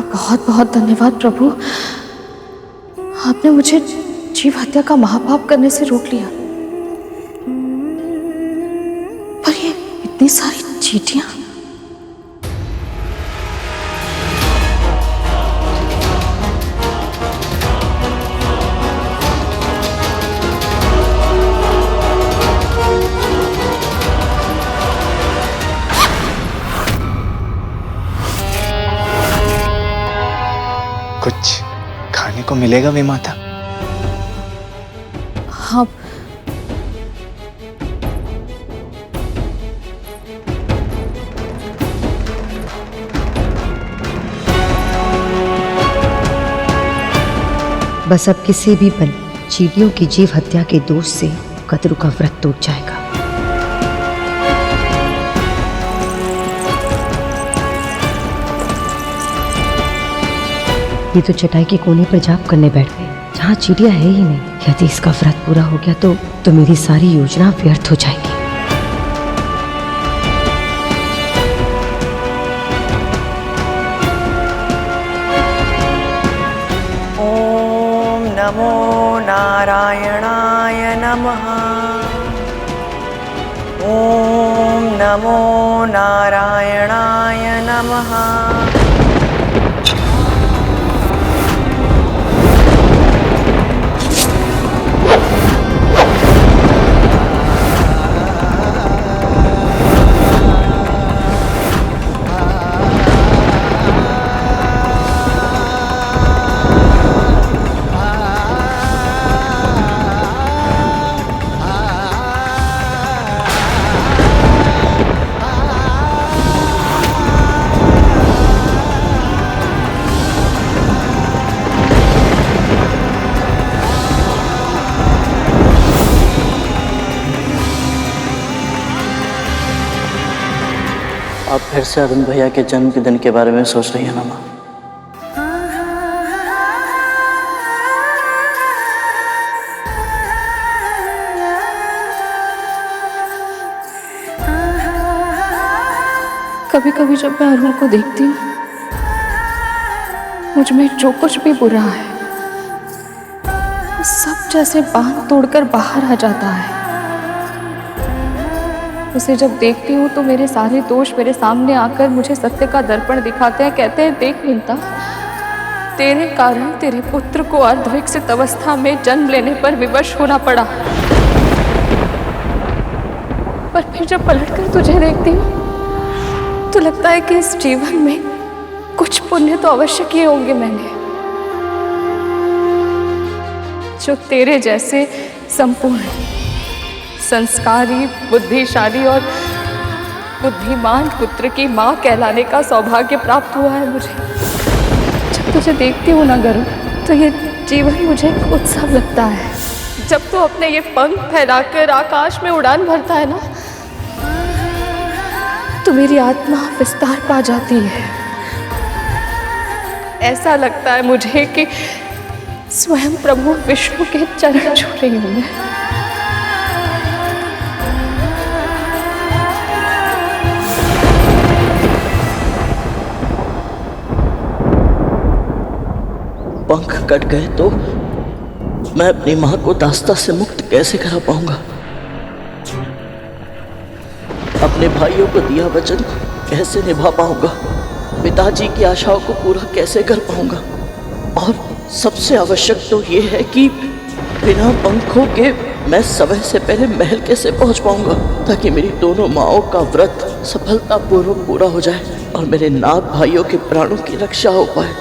बहुत बहुत धन्यवाद प्रभु, आपने मुझे जीव हत्या का महापाप करने से रोक लिया। पर ये इतनी सारी चींटियां, कुछ खाने को मिलेगा वे माता? हाँ, बस अब किसी भी पल चींटियों की जीव हत्या के दोष से कद्रू का व्रत टूट जाएगा। ये तो चटाई के कोने पर जाप करने बैठ गए, जहाँ चींटियां है ही नहीं। यदि इसका व्रत पूरा हो गया तो मेरी सारी योजना व्यर्थ हो जाएगी। ओम नमो नारायणाय नमः। ओम नमो नारायणाय नमः। आप फिर से अरुण भैया के जन्म के दिन के बारे में सोच रही है ना माँ? कभी कभी जब मैं अरुण को देखती हूँ, मुझ में जो कुछ भी बुरा है वो सब जैसे बांध तोड़कर बाहर आ जाता है। उसे जब देखती हूँ तो मेरे सारे दोष मेरे सामने आकर मुझे सत्य का दर्पण दिखाते हैं। कहते हैं, देख विंता, तेरे कारण तेरे पुत्र को अर्धविकसित अवस्था में जन्म लेने पर विवश होना पड़ा। पर फिर जब पलटकर तुझे देखती हूँ तो लगता है कि इस जीवन में कुछ पुण्य तो अवश्य किए होंगे मैंने, जो तेरे जैसे संपूर्ण, संस्कारी, बुद्धिशाली और बुद्धिमान पुत्र की माँ कहलाने का सौभाग्य प्राप्त हुआ है मुझे। जब तुझे देखती हूँ ना गरुड़, तो ये जीवन मुझे एक उत्सव लगता है। जब तू अपने ये पंख फैलाकर आकाश में उड़ान भरता है ना, तो मेरी आत्मा विस्तार पा जाती है। ऐसा लगता है मुझे कि स्वयं प्रभु विष्णु के चरण छू रही हूँ मैं। पंख कट गए तो मैं अपनी मां को दास्ता से मुक्त कैसे करा पाऊंगा? अपने भाइयों को दिया वचन कैसे निभा पाऊंगा? पिताजी की आशाओं को पूरा कैसे कर पाऊंगा? और सबसे आवश्यक तो ये है कि बिना पंखों के मैं समय से पहले महल कैसे पहुंच पाऊंगा, ताकि मेरी दोनों माओं का व्रत सफलतापूर्वक पूरा हो जाए और मेरे नाग भाइयों के प्राणों की रक्षा हो पाए।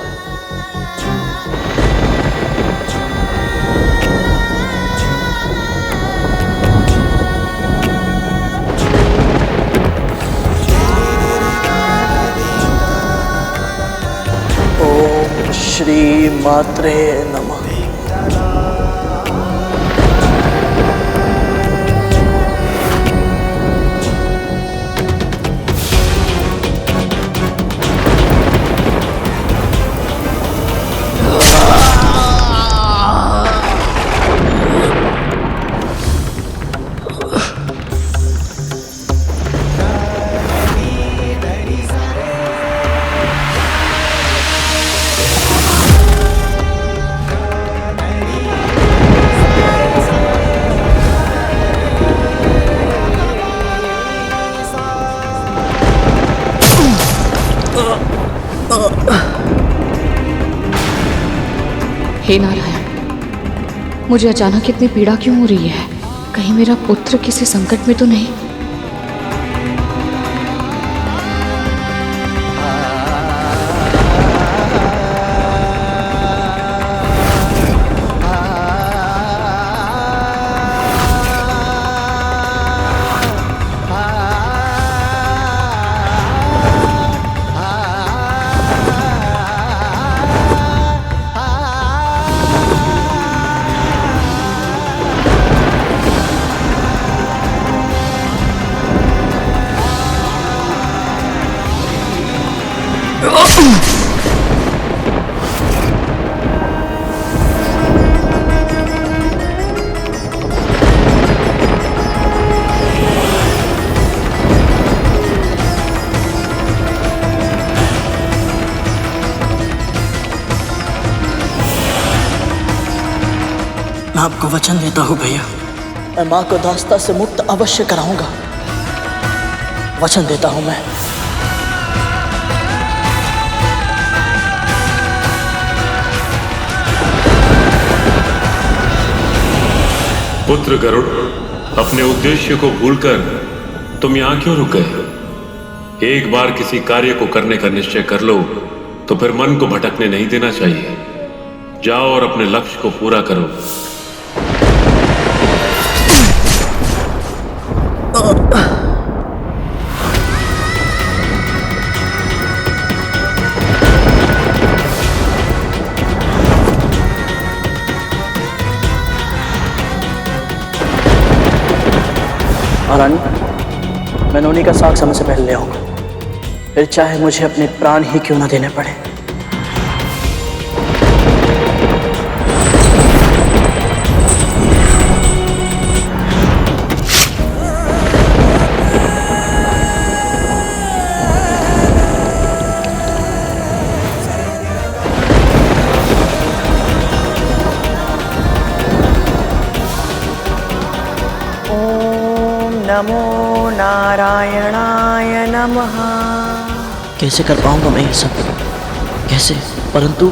श्री मात्रे नमः। हे नारायण, मुझे अचानक इतनी पीड़ा क्यों हो रही है? कहीं मेरा पुत्र किसी संकट में तो नहीं? मैं आपको वचन देता हूँ भैया, मैं माँ को दास्ता से मुक्त अवश्य कराऊंगा। वचन देता हूँ मैं। पुत्र गरुड़, अपने उद्देश्य को भूलकर तुम यहाँ क्यों रुक गए? एक बार किसी कार्य को करने का निश्चय कर लो तो फिर मन को भटकने नहीं देना चाहिए। जाओ और अपने लक्ष्य को पूरा करो। महारानी, मैं नोनी का साग समय से पहले ले आऊंगा, फिर चाहे मुझे अपने प्राण ही क्यों ना देने पड़े। नमो नारायणाय नमः। कैसे कर पाऊंगा मैं ये सब? कैसे? परंतु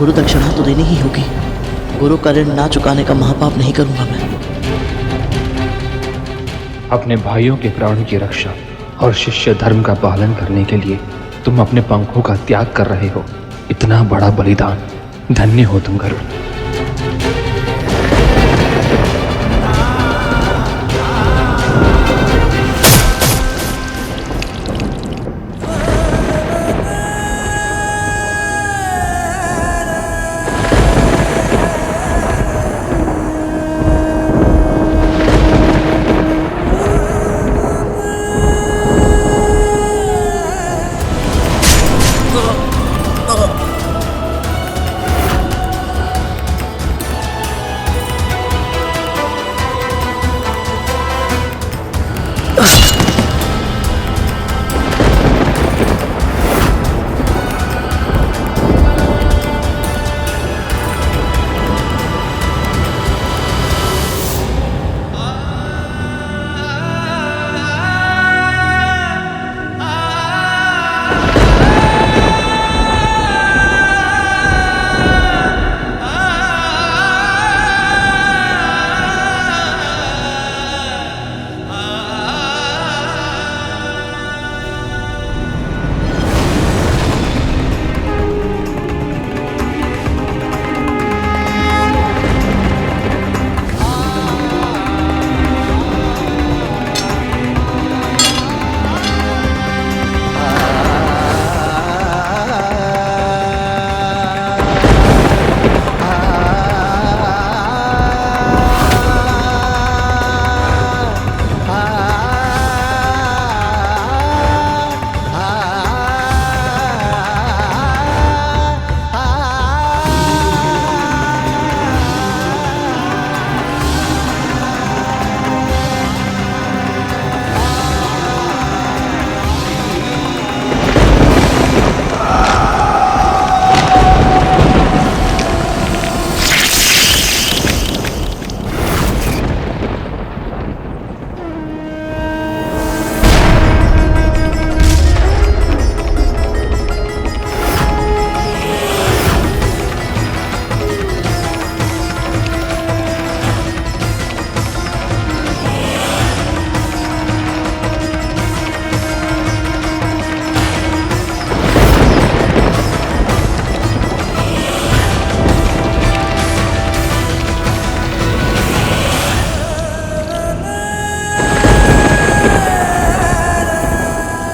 गुरु दक्षिणा तो देनी ही होगी। गुरु का ऋण ना चुकाने का महापाप नहीं करूंगा मैं। अपने भाइयों के प्राणों की रक्षा और शिष्य धर्म का पालन करने के लिए तुम अपने पंखों का त्याग कर रहे हो। इतना बड़ा बलिदान, धन्य हो तुम गरुड़।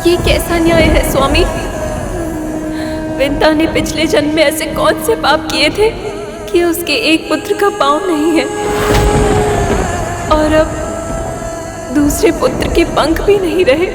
ये कैसा न्याय है स्वामी? विंता ने पिछले जन्म में ऐसे कौन से पाप किए थे कि उसके एक पुत्र का पांव नहीं है और अब दूसरे पुत्र के पंख भी नहीं रहे।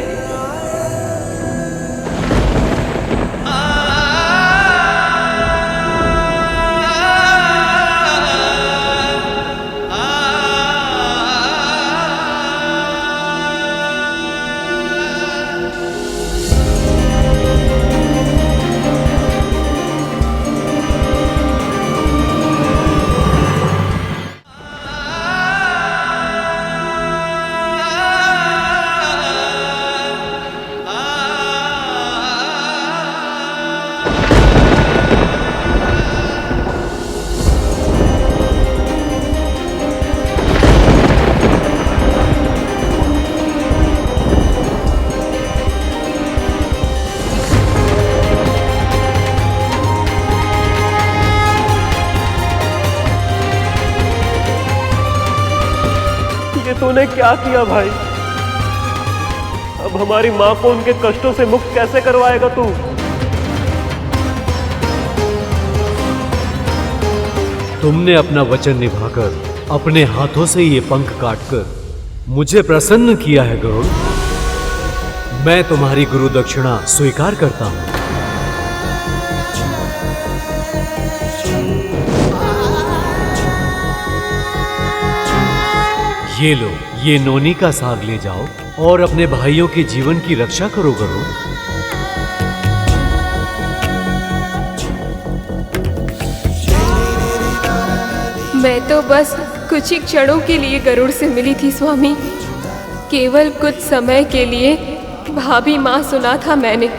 तूने क्या किया भाई? अब हमारी माँ को उनके कष्टों से मुक्त कैसे करवाएगा तू? तुमने अपना वचन निभाकर अपने हाथों से ये पंख काटकर मुझे प्रसन्न किया है गरुड़। मैं तुम्हारी गुरु दक्षिणा स्वीकार करता हूं। ये लो, ये नोनी का साग ले जाओ और अपने भाइयों के जीवन की रक्षा करो गरुड़। मैं तो बस कुछ ही क्षणों के लिए गरुड़ से मिली थी स्वामी। केवल कुछ समय के लिए भाभी माँ सुना था मैंने।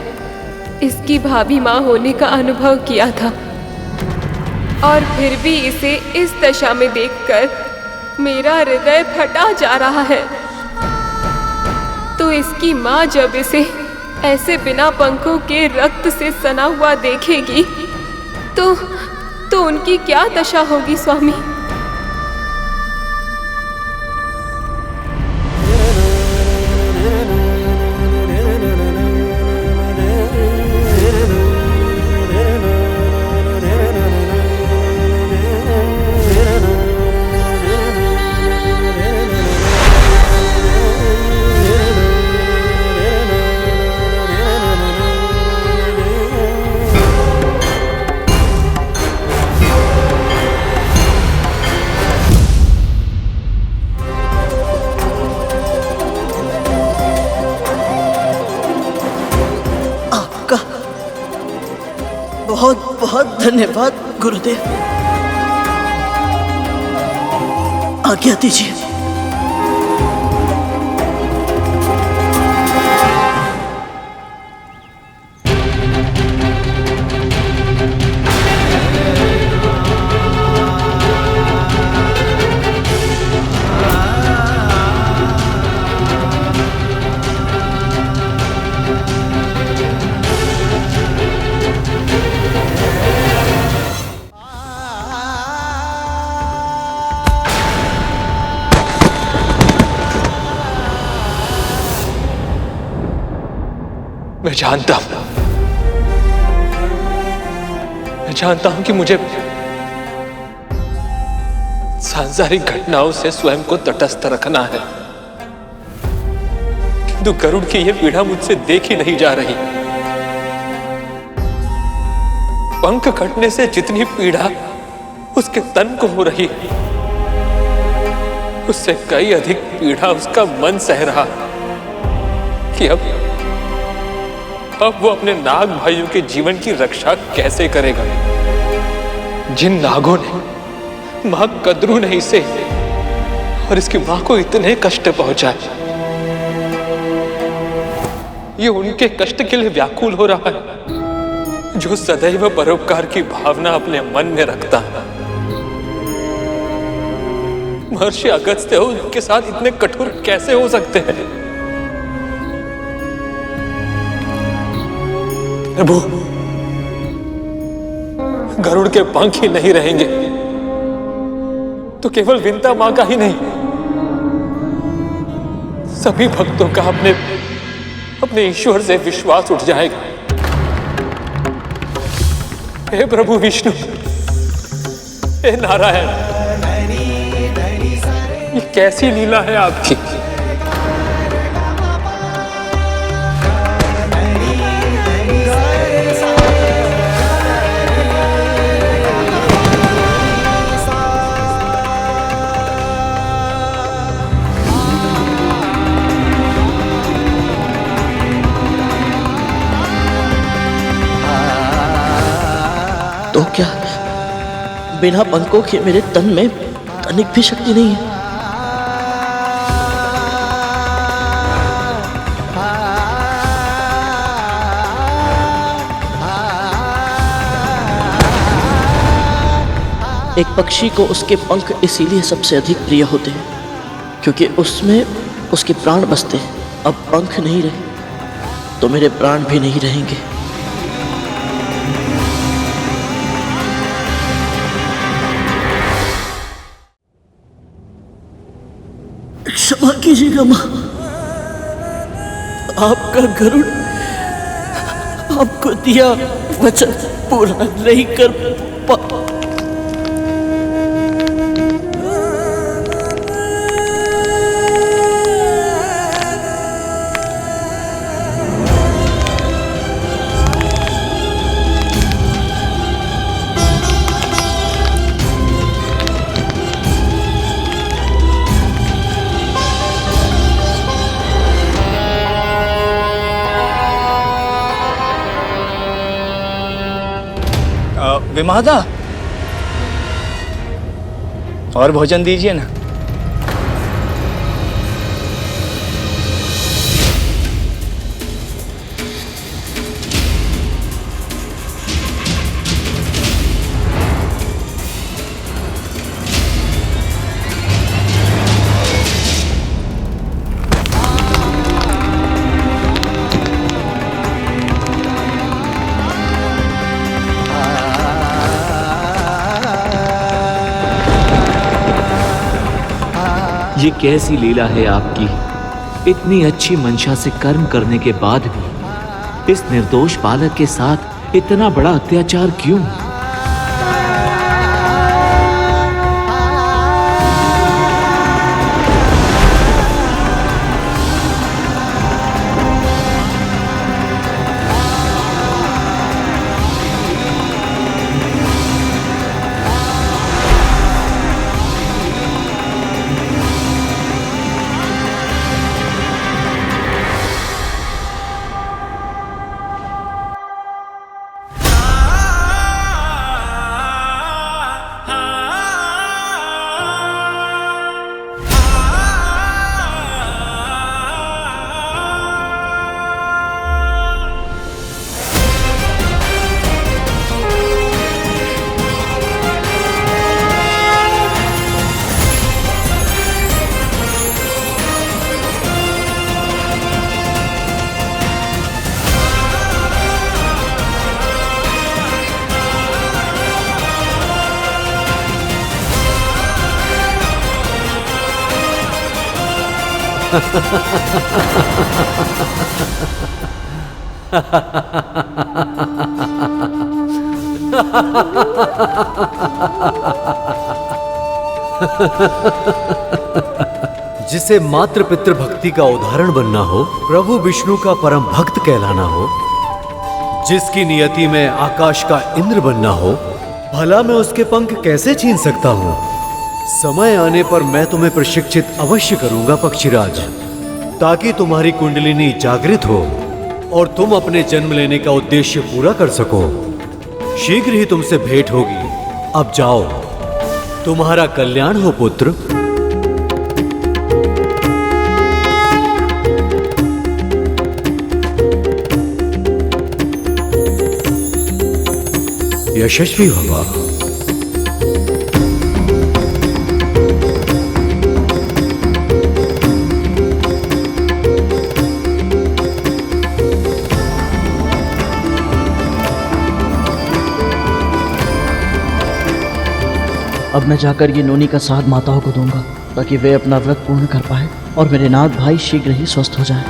इसकी भाभी माँ होने का अनुभव किया था। और फिर भी इसे इस दशा में देखकर मेरा हृदय फटा जा रहा है। तो इसकी माँ जब इसे ऐसे बिना पंखों के रक्त से सना हुआ देखेगी तो उनकी क्या दशा होगी स्वामी? बहुत बहुत धन्यवाद गुरुदेव। आज्ञा दीजिए। मैं जानता हूं कि मुझे सांसारिक घटनाओं से स्वयं को तटस्थ रखना है, किंतु गरुड़ की यह पीड़ा मुझसे देखी नहीं जा रही। पंख कटने से जितनी पीड़ा उसके तन को हो रही, उससे कई अधिक पीड़ा उसका मन सह रहा कि अब वो अपने नाग भाइयों के जीवन की रक्षा कैसे करेगा। जिन नागों ने मां कद्रू ने इसे और इसकी मां को इतने कष्ट पहुंचाए, ये उनके कष्ट के लिए व्याकुल हो रहा है जो सदैव परोपकार की भावना अपने मन में रखता है। महर्षि अगस्त्य उनके साथ इतने कठोर कैसे हो सकते हैं? प्रभु, गरुड़ के पंख ही नहीं रहेंगे तो केवल विंता मां का ही नहीं, सभी भक्तों का अपने ईश्वर से विश्वास उठ जाएगा। हे प्रभु विष्णु, हे नारायण, ये कैसी लीला है आपकी। तो क्या बिना पंखों के मेरे तन में तनिक भी शक्ति नहीं है? एक पक्षी को उसके पंख इसीलिए सबसे अधिक प्रिय होते हैं क्योंकि उसमें उसके प्राण बसते हैं। अब पंख नहीं रहे तो मेरे प्राण भी नहीं रहेंगे। क्षमा कीजिएगा मां, आपका गरुड़ आपको दिया वचन पूरा नहीं कर पा। विमाता, और भोजन दीजिए ना। ये कैसी लीला है आपकी। इतनी अच्छी मंशा से कर्म करने के बाद भी इस निर्दोष बालक के साथ इतना बड़ा अत्याचार क्यों? जिसे मात्र पितृ भक्ति का उदाहरण बनना हो, प्रभु विष्णु का परम भक्त कहलाना हो, जिसकी नियति में आकाश का इंद्र बनना हो, भला मैं उसके पंख कैसे छीन सकता हूं? समय आने पर मैं तुम्हें प्रशिक्षित अवश्य करूंगा पक्षीराज, ताकि तुम्हारी कुंडलिनी जागृत हो और तुम अपने जन्म लेने का उद्देश्य पूरा कर सको। शीघ्र ही तुमसे भेंट होगी। अब जाओ, तुम्हारा कल्याण हो पुत्र। यशस्वी भवा। अब मैं जाकर ये नोनी का साथ माताओं को दूंगा, ताकि वे अपना व्रत पूर्ण कर पाए और मेरे नाथ भाई शीघ्र ही स्वस्थ हो जाए।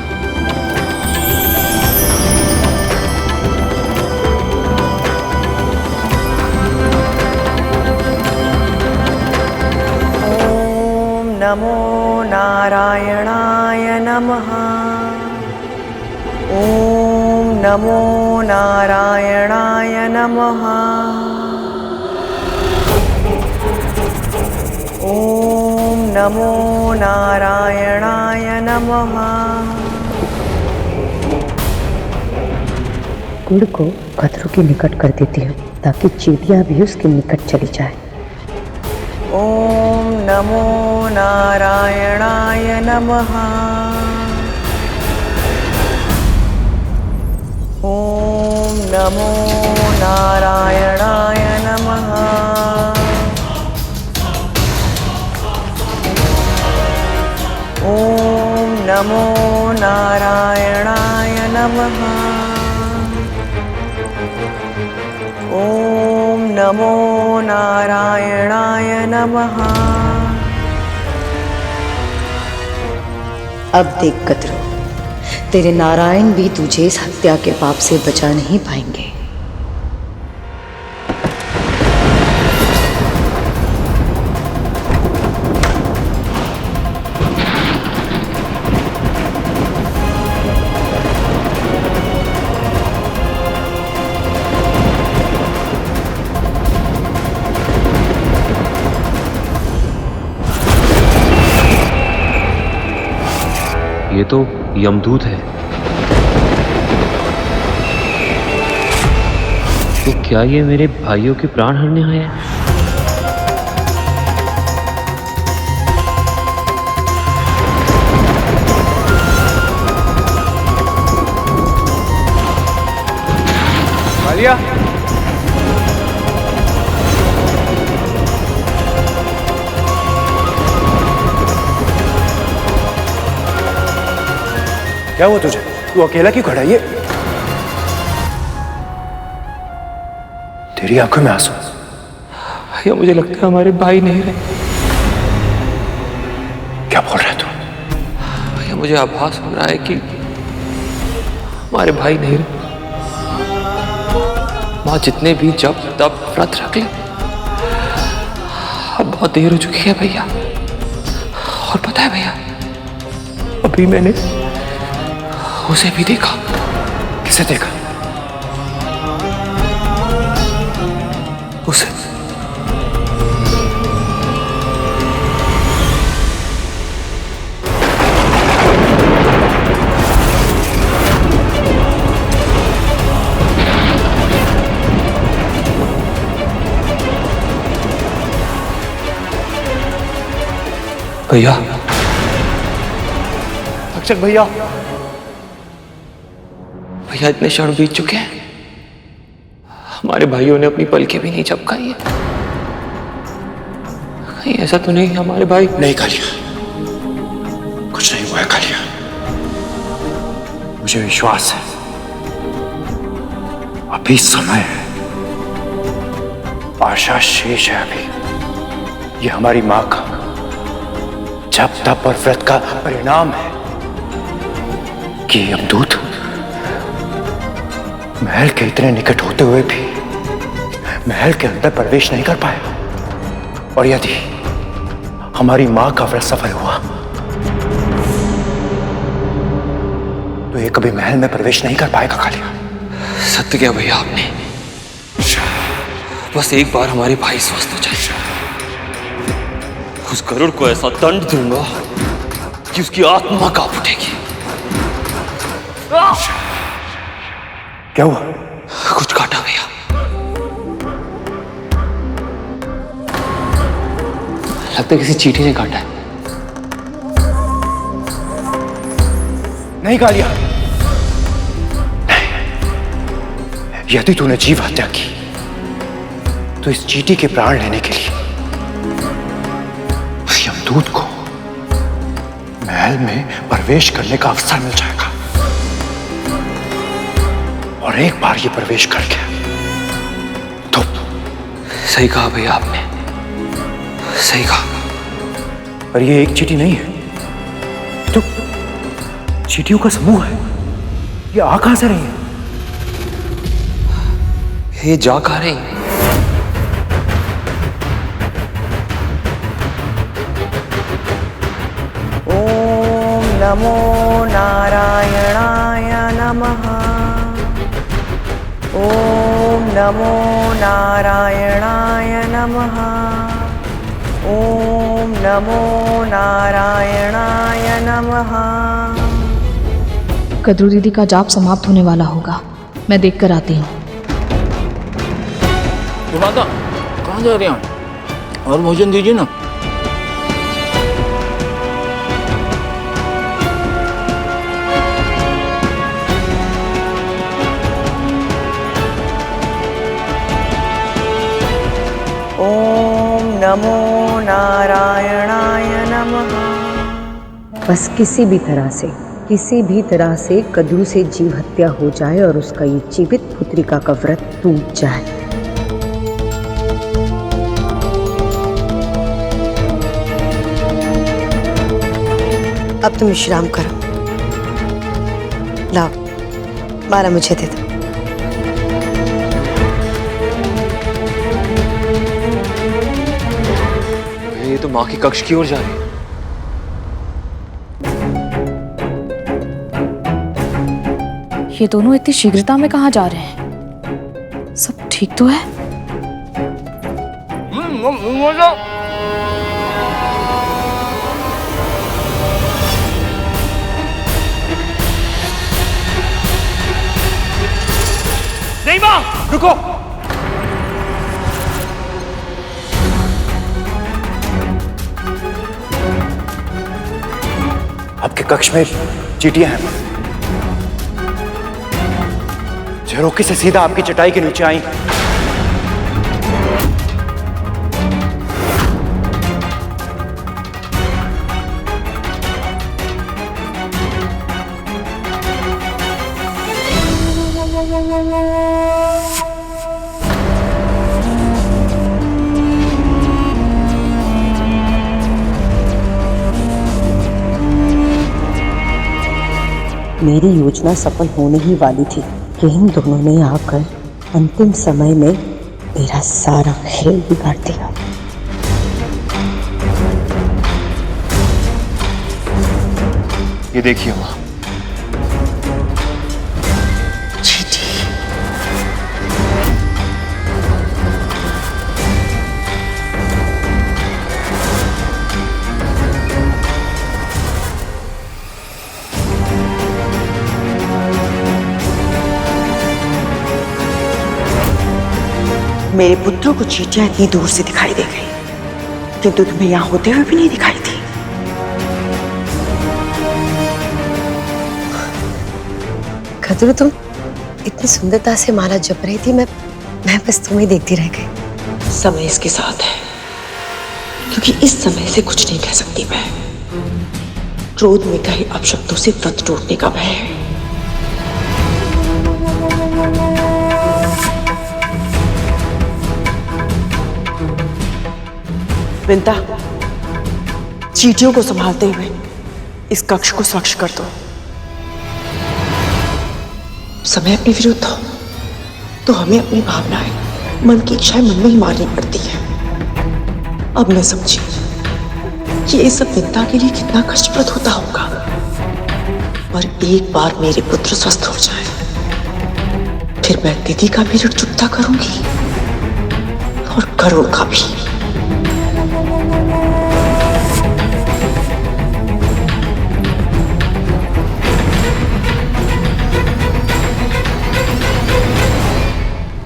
ओम नमो नारायणाय नमः। ओम नमो नारायणाय नमः। ओम नमो नारायणाय नमः। गुड़ को खतरों के निकट कर देती हूँ, ताकि चींटियां भी उसके निकट चली जाए। ओम नमो नारायणाय नमः। ओम नमो नारायणाय नमः। ओम नमो नारायणाय नमः। ओम नमो नारायणाय नमः। अब देख कतरो, तेरे नारायण भी तुझे इस हत्या के पाप से बचा नहीं पाएंगे। ये तो यमदूत है। तो क्या ये मेरे भाइयों के प्राण हरने आया है? आलिया, क्या हुआ तुझे? तू अकेला क्यों खड़ा है? ये तेरी आंखों में आंसू। भैया मुझे लगता है हमारे भाई नहीं रहे। क्या बोल रहा है तू? भैया मुझे आभास हो रहा है कि हमारे भाई नहीं रहे। माँ जितने भी जब तब व्रत रख ले, अब बहुत देर हो चुकी है भैया। और पता है भैया, अभी मैंने उसे भी देखा। किसे देखा? उसे। भैया, रक्षक भैया, भैया इतने क्षण बीत चुके हैं, हमारे भाइयों ने अपनी पलकें भी नहीं झपकाई है। कहीं ऐसा तो नहीं हमारे भाई? नहीं कालिया, कुछ नहीं हुआ है कालिया। मुझे विश्वास है अभी समय है, आशा शेष है अभी। ये हमारी मां का जब तप और व्रत का परिणाम है कि यमदूत महल के इतने निकट होते हुए भी महल के अंदर प्रवेश नहीं कर पाया। और यदि हमारी मां का व्रत सफल हुआ तो ये कभी महल में प्रवेश नहीं कर पाएगा कालिया। सत्य क्या भैया आपने? बस एक बार हमारे भाई स्वस्थ हो जाए, उस गरुड़ को ऐसा दंड दूंगा कि उसकी आत्मा कांप उठेगी। क्या हुआ? कुछ काटा भैया। लगता है किसी चींटी ने काटा है। नहीं कालिया, नहीं। यदि तूने जीव हत्या की तो इस चींटी के प्राण लेने के लिए यमदूत को महल में प्रवेश करने का अवसर मिल जाएगा। और एक बार ये प्रवेश कर गया तो सही कहा भैया आपने, सही कहा। पर ये एक चींटी नहीं है, तो चींटियों का समूह है। ये आ कहां से रही है? ये जा कहां रही है? ओम नमो नारायणाय नमः। ओम नमो नारायणाय नमः। ओम नमो नारायणाय नमः। कद्रू दीदी का जाप समाप्त होने वाला होगा, मैं देख कर आती हूँ। माता कहाँ जा रहे हैं? और भोजन दीजिए ना। ओम नमो नारायणाय नमः। बस किसी भी तरह से कद्रू से जीव हत्या हो जाए और उसका ये जीवित पुत्रिका का व्रत टूट जाए। अब तुम विश्राम करो। लाओ माला मुझे दे दो। ये तो माँ के कक्ष की ओर जा रही है। ये दोनों इतनी शीघ्रता में कहाँ जा रहे हैं? सब ठीक तो है? नहीं मां, रुको। आपके कक्ष में चींटियां हैं। झरोखे से सीधा आपकी चटाई के नीचे आई। मेरी योजना सफल होने ही वाली थी कि इन दोनों ने आकर अंतिम समय में मेरा सारा खेल बिगाड़ दिया। ये देखिए माँ, मेरे पुत्रों को चींटियां इतनी दूर से दिखाई दे गई, किंतु तुम्हें यहां होते हुए भी नहीं दिखाई थी। खतरू, तुम इतनी सुंदरता से माला जप रही थी, मैं बस तुम्हें देखती रह गई। समय इसके साथ है, क्योंकि इस समय से कुछ नहीं कह सकती मैं। क्रोध में कहे अपशब्दों से व्रत टूटने का भय है। विंता, चींटियों को संभालते हुए इस कक्ष को स्वच्छ कर दो। समय अपने विरुद्ध हो तो हमें अपनी भावनाएं, मन की इच्छाएं मन में ही मारनी पड़ती है। अब मैं समझी कि ये सब विंता के लिए कितना कष्टप्रद होता होगा। पर एक बार मेरे पुत्र स्वस्थ हो जाए, फिर मैं दीदी का भी ऋण चुकता करूंगी और करुण का भी।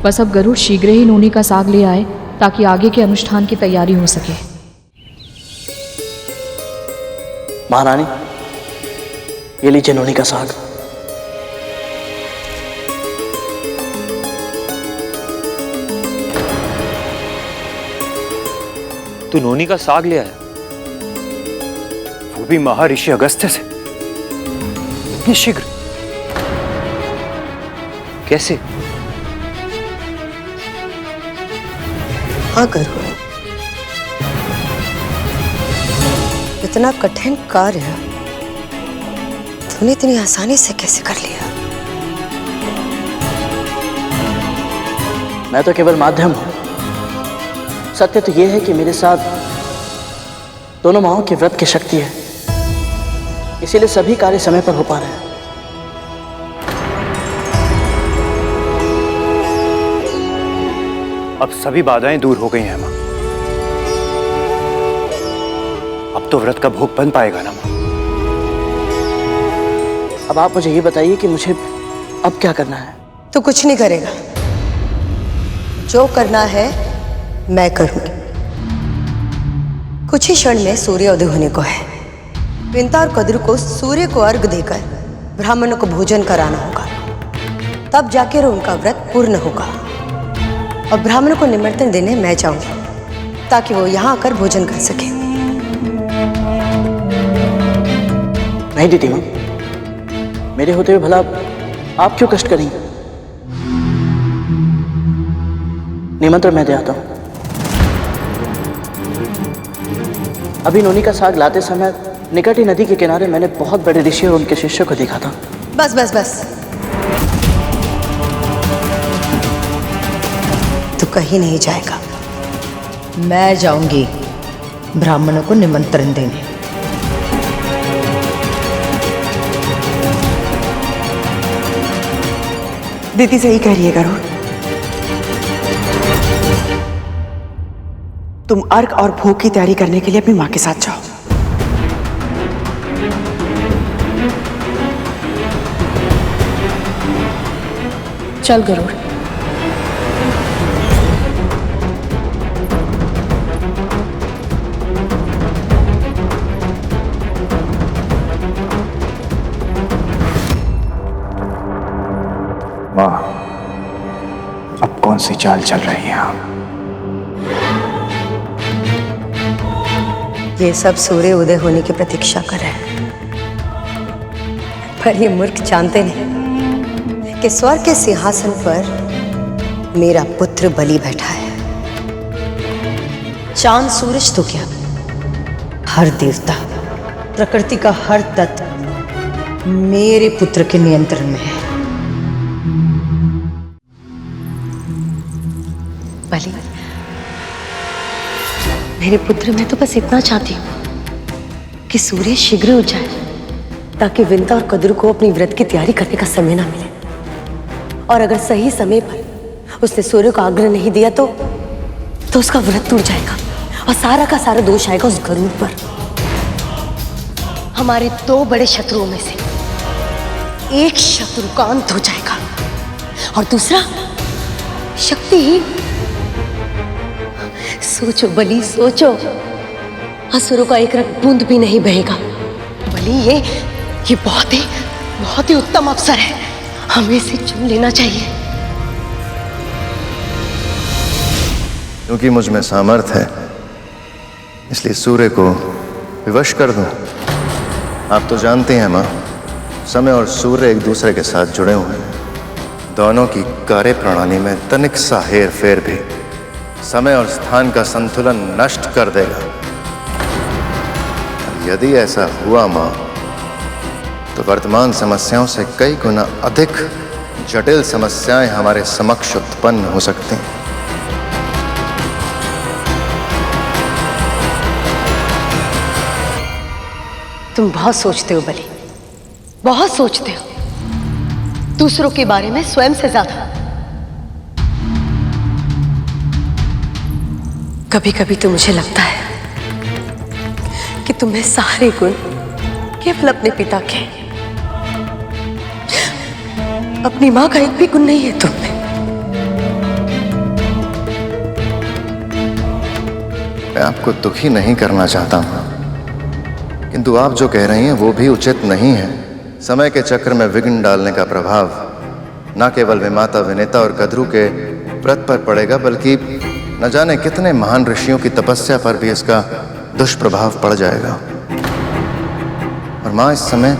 बस अब गरुड़ शीघ्र ही नोनी का साग ले आए ताकि आगे के अनुष्ठान की तैयारी हो सके। महारानी, ये लीजिए नोनी का साग। तू नोनी का साग ले आया? वो भी महर्षि अगस्त्य से? इतनी शीघ्र? कैसे? हाँ गरुड़, इतना कठिन कार्य तूने इतनी आसानी से कैसे कर लिया? मैं तो केवल माध्यम हूं। सत्य तो यह है कि मेरे साथ दोनों माओं के व्रत की शक्ति है, इसीलिए सभी कार्य समय पर हो पा रहे हैं। अब सभी बाधाएं दूर हो गई हैं मां। अब तो व्रत का भोग बन पाएगा ना मां? अब आप मुझे ये बताइए कि मुझे अब क्या करना है? तू कुछ नहीं करेगा। जो करना है मैं करूंगी। कुछ ही क्षण में सूर्योदय होने को है। विंता और कद्रू को सूर्य को अर्घ देकर ब्राह्मणों को भोजन कराना होगा, तब जाकर उनका व्रत पूर्ण होगा। और ब्राह्मणों को निमंत्रण देने मैं जाऊंगी ताकि वो यहाँ आकर भोजन कर सके। नहीं दीदी मां, मेरे होते हुए भला आप क्यों कष्ट करेंगे? निमंत्रण मैं दे आता हूं। अभी नोनी का साग लाते समय निकट ही नदी के किनारे मैंने बहुत बड़े ऋषि और उनके शिष्यों को देखा था। बस बस बस, तू कहीं नहीं जाएगा। मैं जाऊंगी ब्राह्मणों को निमंत्रण देने। दीदी सही कह रही है गरुड़। तुम अर्घ और भोग की तैयारी करने के लिए अपनी मां के साथ जाओ। चल गरुड़। वाह, अब कौन सी चाल चल रही है आप? ये सब सूर्य उदय होने की प्रतीक्षा कर रहे हैं, पर ये मूर्ख जानते नहीं कि स्वर्ग के सिंहासन पर मेरा पुत्र बलि बैठा है। चांद सूरज तो क्या, हर देवता, प्रकृति का हर तत्व मेरे पुत्र के नियंत्रण में है। बलि, मेरे पुत्र, मैं तो बस इतना चाहती हूँ कि सूर्य शीघ्र उठ जाए, ताकि विंता और कद्रू को अपनी व्रत की तैयारी करने का समय ना मिले। और अगर सही समय पर उसने सूर्य को आग्रह नहीं दिया तो उसका व्रत टूट जाएगा और सारा का सारा दोष आएगा उस गरुड़ पर। हमारे दो बड़े शत्रुओं में से एक शत्रु का अंत हो जाएगा और दूसरा शक्तिहीन। सोचो बलि, सोचो, असुरों का एक रक्त बूंद भी नहीं बहेगा। बलि, ये बहुत ही उत्तम अवसर है, हमें इसे चुन लेना चाहिए। क्योंकि मुझ में सामर्थ्य है, इसलिए सूर्य को विवश कर दूं। आप तो जानते हैं माँ, समय और सूर्य एक दूसरे के साथ जुड़े हुए हैं। दोनों की कार्य प्रणाली में तनिक सा हेर फेर भी समय और स्थान का संतुलन नष्ट कर देगा। यदि ऐसा हुआ माँ, तो वर्तमान समस्याओं से कई गुना अधिक जटिल समस्याएं हमारे समक्ष उत्पन्न हो सकती हैं। तुम बहुत सोचते हो बलि, बहुत सोचते हो, दूसरों के बारे में स्वयं से ज्यादा। कभी कभी तो मुझे लगता है कि तुम्हें सारे गुण केवल अपने पिता के, अपनी मां का एक भी गुण नहीं है तुम में। मैं आपको दुखी नहीं करना चाहता हूं, किंतु आप जो कह रही हैं वो भी उचित नहीं है। समय के चक्र में विघ्न डालने का प्रभाव न केवल विमाता विनेता और कद्रू के व्रत पर पड़ेगा, बल्कि न जाने कितने महान ऋषियों की तपस्या पर भी इसका दुष्प्रभाव पड़ जाएगा। और माँ, इस समय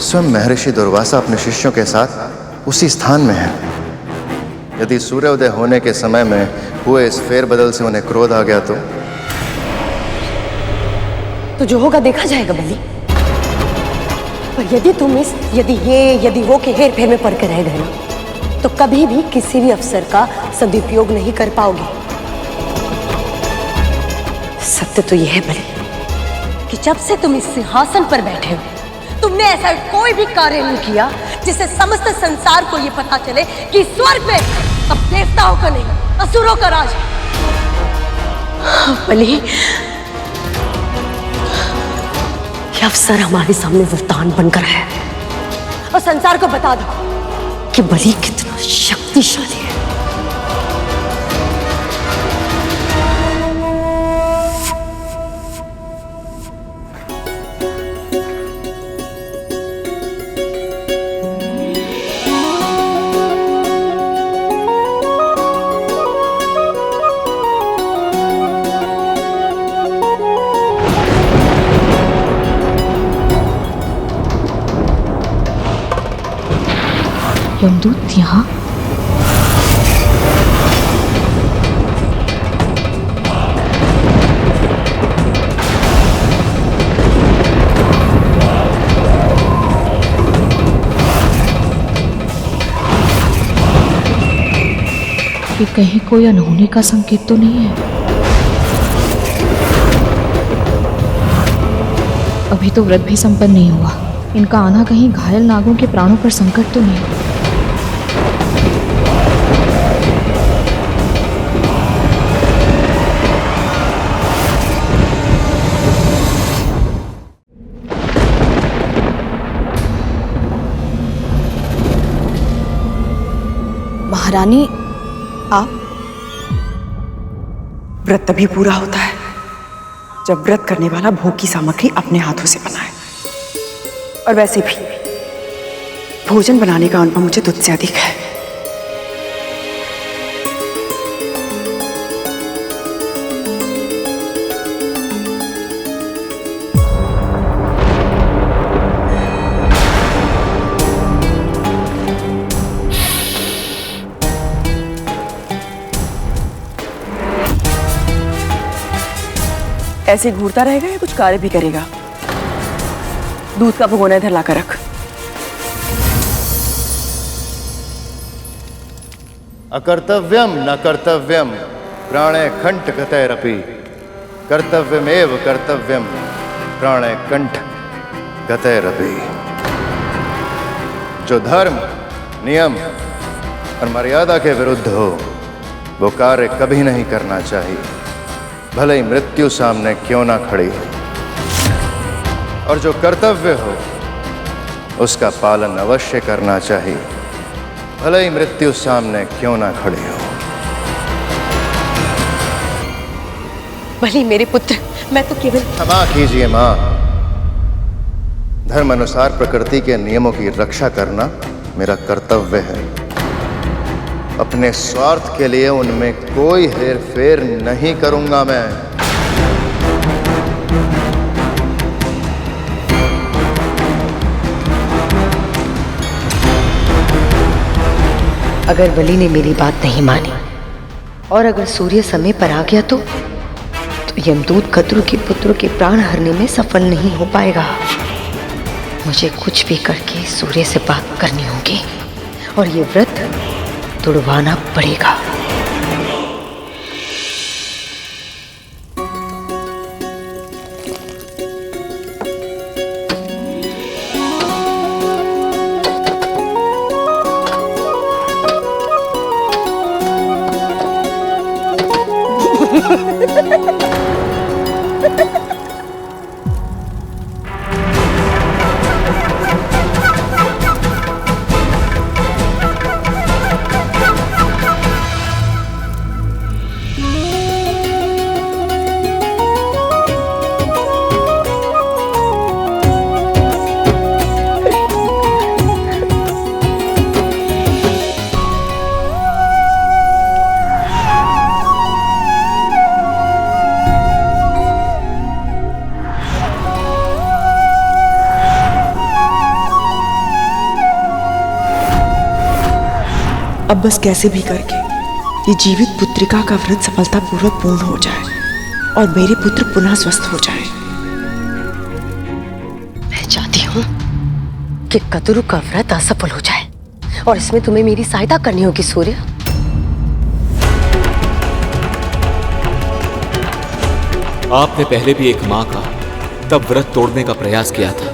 स्वयं महर्षि दुर्वासा अपने शिष्यों के साथ उसी स्थान में है। यदि सूर्योदय होने के समय में हुए इस फेरबदल से उन्हें क्रोध आ गया तो जो होगा देखा जाएगा बलि। पर यदि तुम इस यदि वो के हेर फेर में पड़ के रह गए ना, तो कभी भी किसी भी अवसर का सदुपयोग नहीं कर पाओगे। सत्य तो यह है बलि कि जब से तुम इस सिंहासन पर बैठे हो, तुमने ऐसा कोई भी कार्य नहीं किया जिससे समस्त संसार को यह पता चले कि स्वर्ग में अब देवताओं का नहीं, असुरों का राज है। बलि, यह अवसर हमारे सामने वरदान बनकर है और संसार को बता दो कि बलि कितना शक्तिशाली है। यमदूत यहाँ? ये कहीं कोई अनहोनी का संकेत तो नहीं है? अभी तो व्रत भी संपन्न नहीं हुआ। इनका आना कहीं घायल नागों के प्राणों पर संकट तो नहीं? महारानी, आप? व्रत तभी पूरा होता है जब व्रत करने वाला भोग की सामग्री अपने हाथों से बनाए। और वैसे भी भोजन बनाने का अनुभव मुझे तुझसे अधिक है। ऐसे घूरता रहेगा या कुछ कार्य भी करेगा? दूध का भगोना इधर लाकर रख। अकर्तव्यम न कर्तव्यम प्राणे कंठ गतैरपि कर्तव्यमेव कर्तव्यम प्राणे कंठ गतैरपि। जो धर्म, नियम और मर्यादा के विरुद्ध हो वो कार्य कभी नहीं करना चाहिए, भले ही मृत्यु सामने क्यों ना खड़ी हो। और जो कर्तव्य हो उसका पालन अवश्य करना चाहिए, भले ही मृत्यु सामने क्यों ना खड़ी हो। भली मेरे पुत्र, मैं तो केवल क्षमा कीजिए मां। धर्म अनुसार प्रकृति के नियमों की रक्षा करना मेरा कर्तव्य है। अपने स्वार्थ के लिए उनमें कोई हेरफेर नहीं करूंगा मैं। अगर बलि ने मेरी बात नहीं मानी और अगर सूर्य समय पर आ गया तो यमदूत कद्रु के पुत्रों के प्राण हरने में सफल नहीं हो पाएगा। मुझे कुछ भी करके सूर्य से बात करनी होगी और ये व्रत तुड़वाना पड़ेगा। अब बस कैसे भी करके ये जीवित पुत्रिका का व्रत सफलतापूर्वक पूर्ण हो जाए और मेरे पुत्र पुनः स्वस्थ हो जाए। मैं चाहती हूँ कि कद्रु का व्रत असफल हो जाए और इसमें तुम्हें मेरी सहायता करनी होगी सूर्य। आपने पहले भी एक मां का तब व्रत तोड़ने का प्रयास किया था,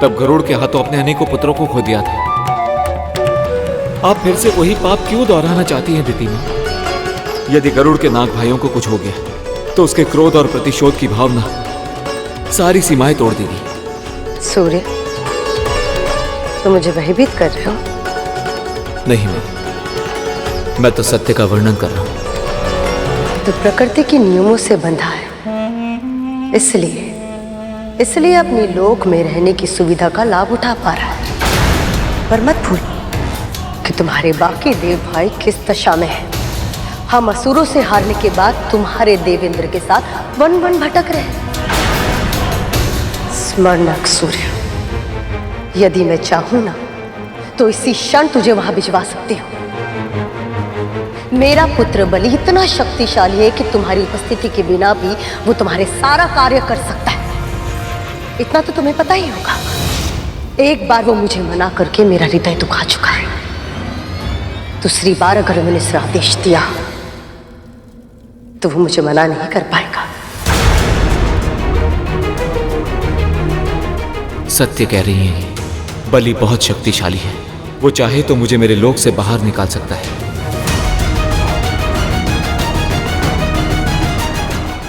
तब गरुड़ के हाथों अपने अनेकों पुत्रों को खो दिया था। आप फिर से वही पाप क्यों दोहराना चाहती हैं दिति मां? यदि गरुड़ के नाग भाइयों को कुछ हो गया तो उसके क्रोध और प्रतिशोध की भावना सारी सीमाएं तोड़ देगी। सूर्य, तुम मुझे भयभीत कर रहे हो? नहीं मां, मैं तो सत्य का वर्णन कर रहा हूं। तो प्रकृति के नियमों से बंधा है, इसलिए अपनी लोक में रहने की सुविधा का लाभ उठा पा रहा है। पर मत भूल कि तुम्हारे बाकी देव भाई किस दशा में है। हम असुरों से हारने के बाद तुम्हारे देवेंद्र के साथ वन वन भटक रहे। स्मरण रख सूर्य, यदि मैं चाहूं ना तो इसी क्षण तुझे वहां भिजवा सकती हूँ। मेरा पुत्र बलि इतना शक्तिशाली है कि तुम्हारी उपस्थिति के बिना भी वो तुम्हारे सारा कार्य कर सकता है। इतना तो तुम्हें पता ही होगा। एक बार वो मुझे मना करके मेरा हृदय दुखा चुका है। दूसरी बार अगर मैंने इसे आदेश दिया तो वो मुझे मना नहीं कर पाएगा। सत्य कह रही हैं, बलि बहुत शक्तिशाली है। वो चाहे तो मुझे मेरे लोक से बाहर निकाल सकता है।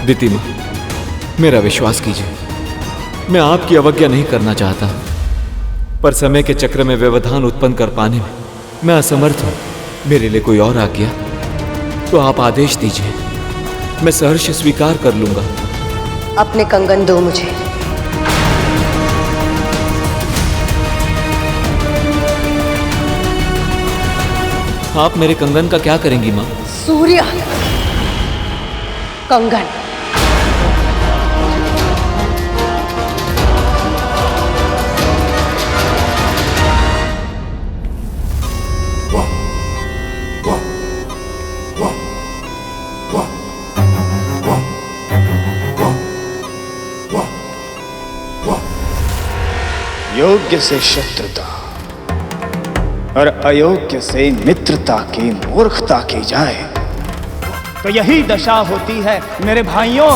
दिति मां, मेरा विश्वास कीजिए, मैं आपकी अवज्ञा नहीं करना चाहता, पर समय के चक्र में व्यवधान उत्पन्न कर पाने में मैं असमर्थ हूं। मेरे लिए कोई और आज्ञा तो आप आदेश दीजिए, मैं सहर्ष स्वीकार कर लूंगा। अपने कंगन दो मुझे। आप मेरे कंगन का क्या करेंगी मां? सूर्य, कंगन। योग्य से शत्रुता, और अयोग्य से मित्रता की मूर्खता की जाए तो यही दशा होती है मेरे भाइयों।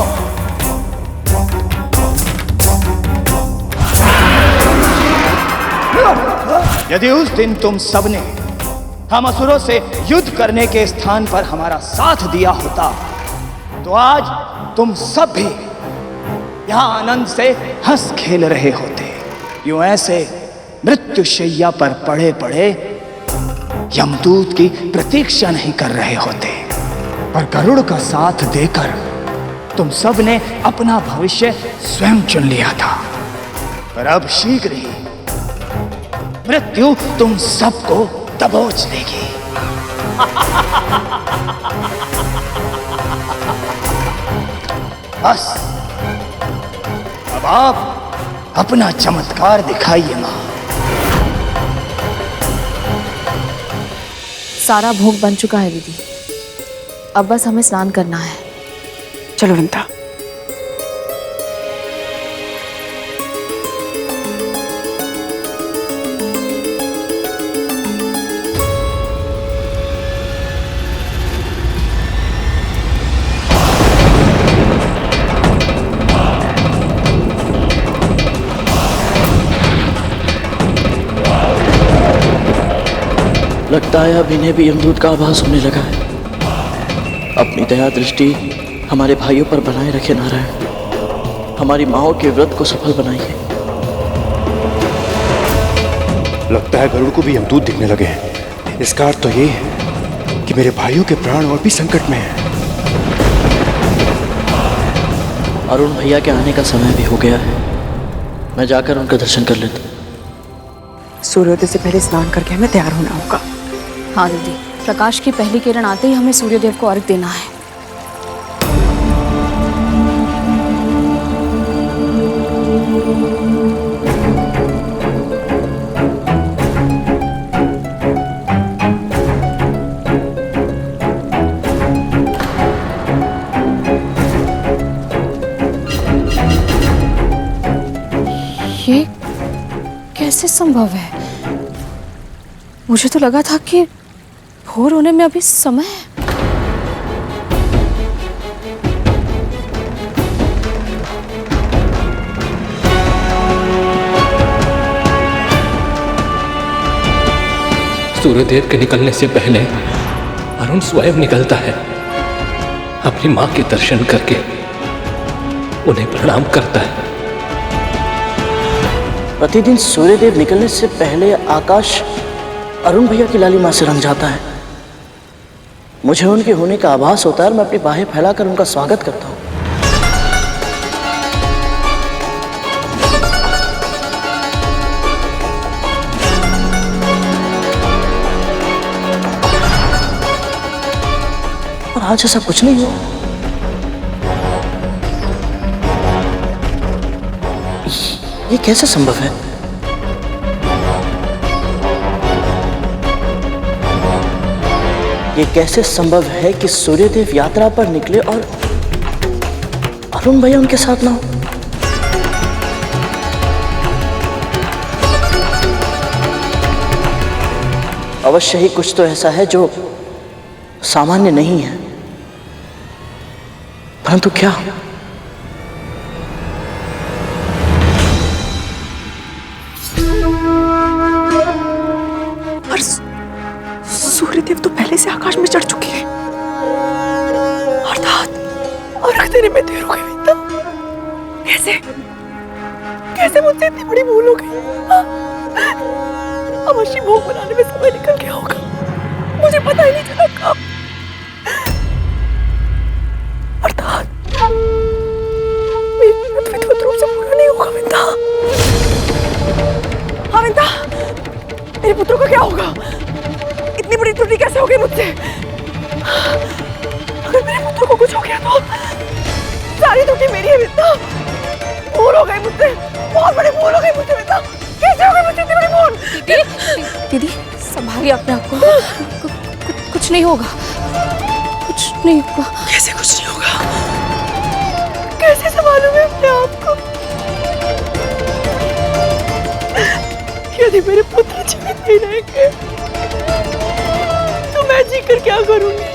यदि उस दिन तुम सबने हम असुरों से युद्ध करने के स्थान पर हमारा साथ दिया होता तो आज तुम सब भी यहां आनंद से हंस खेल रहे होते। यूं ऐसे मृत्युशैया पर पड़े पड़े यमदूत की प्रतीक्षा नहीं कर रहे होते। पर गरुड़ का साथ देकर तुम सब ने अपना भविष्य स्वयं चुन लिया था। पर अब शीघ्र ही मृत्यु तुम सबको दबोच लेगी। बस अब आप अपना चमत्कार दिखाइए मां। सारा भोग बन चुका है दीदी, अब बस हमें स्नान करना है। चलो विंता। लगता है अब इन्हें भी यमदूत का आभास होने लगा है। अपनी दया दृष्टि हमारे भाइयों पर बनाए रखे नारायण। हमारी माओं के व्रत को सफल बनाइए। लगता है गरुड़ को भी यमदूत दिखने लगे हैं। इसका अर्थ तो ये है कि मेरे भाइयों के प्राण और भी संकट में हैं। अरुण भैया के आने का समय भी हो गया है। मैं जाकर उनका दर्शन कर लेता हूँ। सूर्योदय से पहले स्नान करके हमें तैयार होना होगा। हाँ दीदी, प्रकाश की पहली किरण आते ही हमें सूर्यदेव को अर्घ देना है। ये कैसे संभव है? मुझे तो लगा था कि भोर होने में अभी समय है। सूर्यदेव के निकलने से पहले अरुण स्वयं निकलता है, अपनी मां के दर्शन करके उन्हें प्रणाम करता है। प्रतिदिन सूर्यदेव निकलने से पहले आकाश अरुण भैया की लाली मां से रंग जाता है। मुझे उनके होने का आभास होता है और मैं अपनी बाहें फैलाकर उनका स्वागत करता हूँ। और आज ऐसा कुछ नहीं हुआ। ये कैसे संभव है? ये कैसे संभव है कि सूर्यदेव यात्रा पर निकले और अरुण भैया उनके साथ ना हो? अवश्य ही कुछ तो ऐसा है जो सामान्य नहीं है, परंतु क्या? सूर्यदेव तो पहले से आकाश में चढ़ चुके हैं। अर्थात अर्घ देने में देर हो गई। विंता, कैसे कैसे मुझसे इतनी बड़ी भूल हो गई? अवश्य भोग बनाने में समय निकल गया होगा, मुझे पता ही नहीं चला कब। अर्थात मेरा विधिवत रूप से पूरा नहीं होगा। विंता, हाँ विंता, मेरे पुत्रों का क्या होगा? इतनी बड़ी त्रुटि कैसे हो गई मुझसे? अगर मेरे पुत्र को कुछ हो गया तो सारी त्रुटि मेरी है। विंता, भूल हो गई मुझसे, बहुत बड़ी भूल हो गई मुझसे। विंता, कैसे हो गई मुझसे इतनी बड़ी भूल? दीदी संभालिए अपने आप को। कुछ नहीं होगा, कुछ नहीं होगा। कैसे कुछ नहीं होगा? कैसे संभालूं मैं अपने आप को? यदि मेरे पुत्र जीवित नहीं रहेंगे आखिर क्या करूंगी?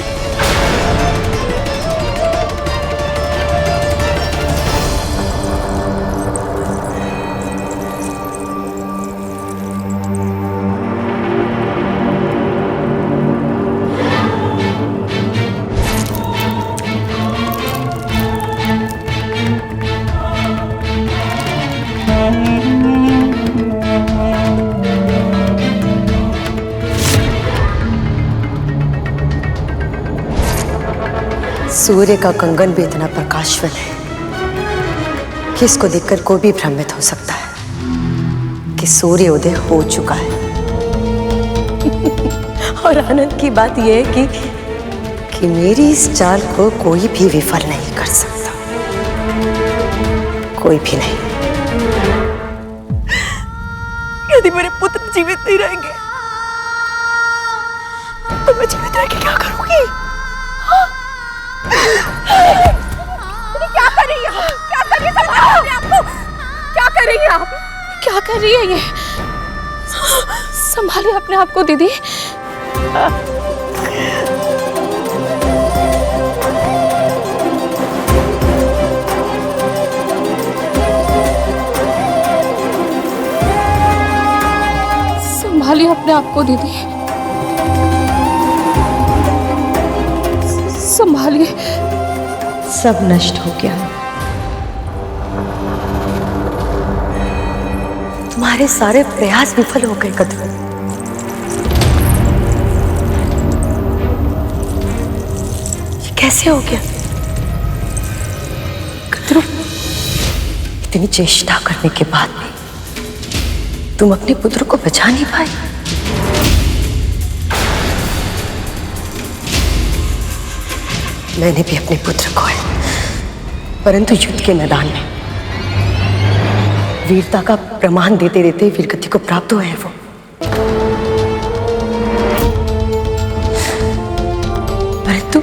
सूर्य का कंगन भी इतना प्रकाशवान है कि इसको देखकर कोई भी भ्रमित हो सकता है कि सूर्योदय हो चुका है। और आनंद की बात यह है कि मेरी इस चाल को कोई भी विफल नहीं कर सकता, कोई भी नहीं। यदि मेरे पुत्र जीवित नहीं रहेंगे तो मैं जीवित रह के क्या करूंगी? क्या कर रही है? क्या कर रही है आपको? क्या कर रही है आप? क्या कर रही है ये? संभालिए अपने आप को दीदी। संभालिए अपने आप को दीदी, संभालिए। सब नष्ट हो गया, तुम्हारे सारे प्रयास विफल हो गए कद्रू। ये कैसे हो गया कद्रू? इतनी चेष्टा करने के बाद भी तुम अपने पुत्र को बचा नहीं पाए। मैंने भी अपने पुत्र को है, परंतु युद्ध के मैदान में वीरता का प्रमाण देते देते वीरगति को प्राप्त हुए हैं वो। परंतु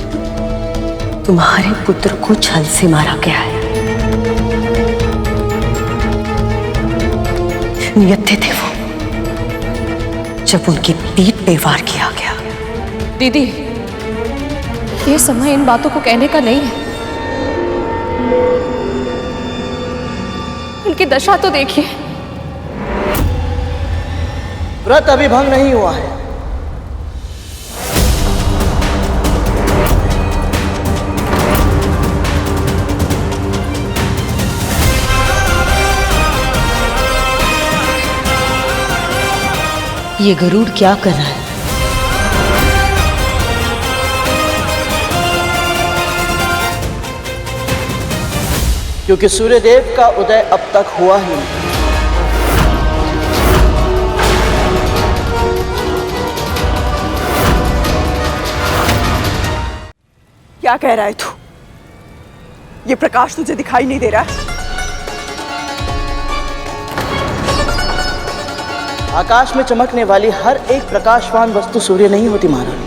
तुम्हारे पुत्र को छल से मारा गया है। नियत थे वो जब उनकी पीठ पे वार किया गया। दीदी, ये समय इन बातों को कहने का नहीं है। उनकी दशा तो देखिए। व्रत अभी भंग नहीं हुआ है। ये गरुड़ क्या कर रहा है? क्योंकि सूर्यदेव का उदय अब तक हुआ ही नहीं। क्या कह रहा है तू? ये प्रकाश तुझे दिखाई नहीं दे रहा है? आकाश में चमकने वाली हर एक प्रकाशवान वस्तु सूर्य नहीं होती महारानी।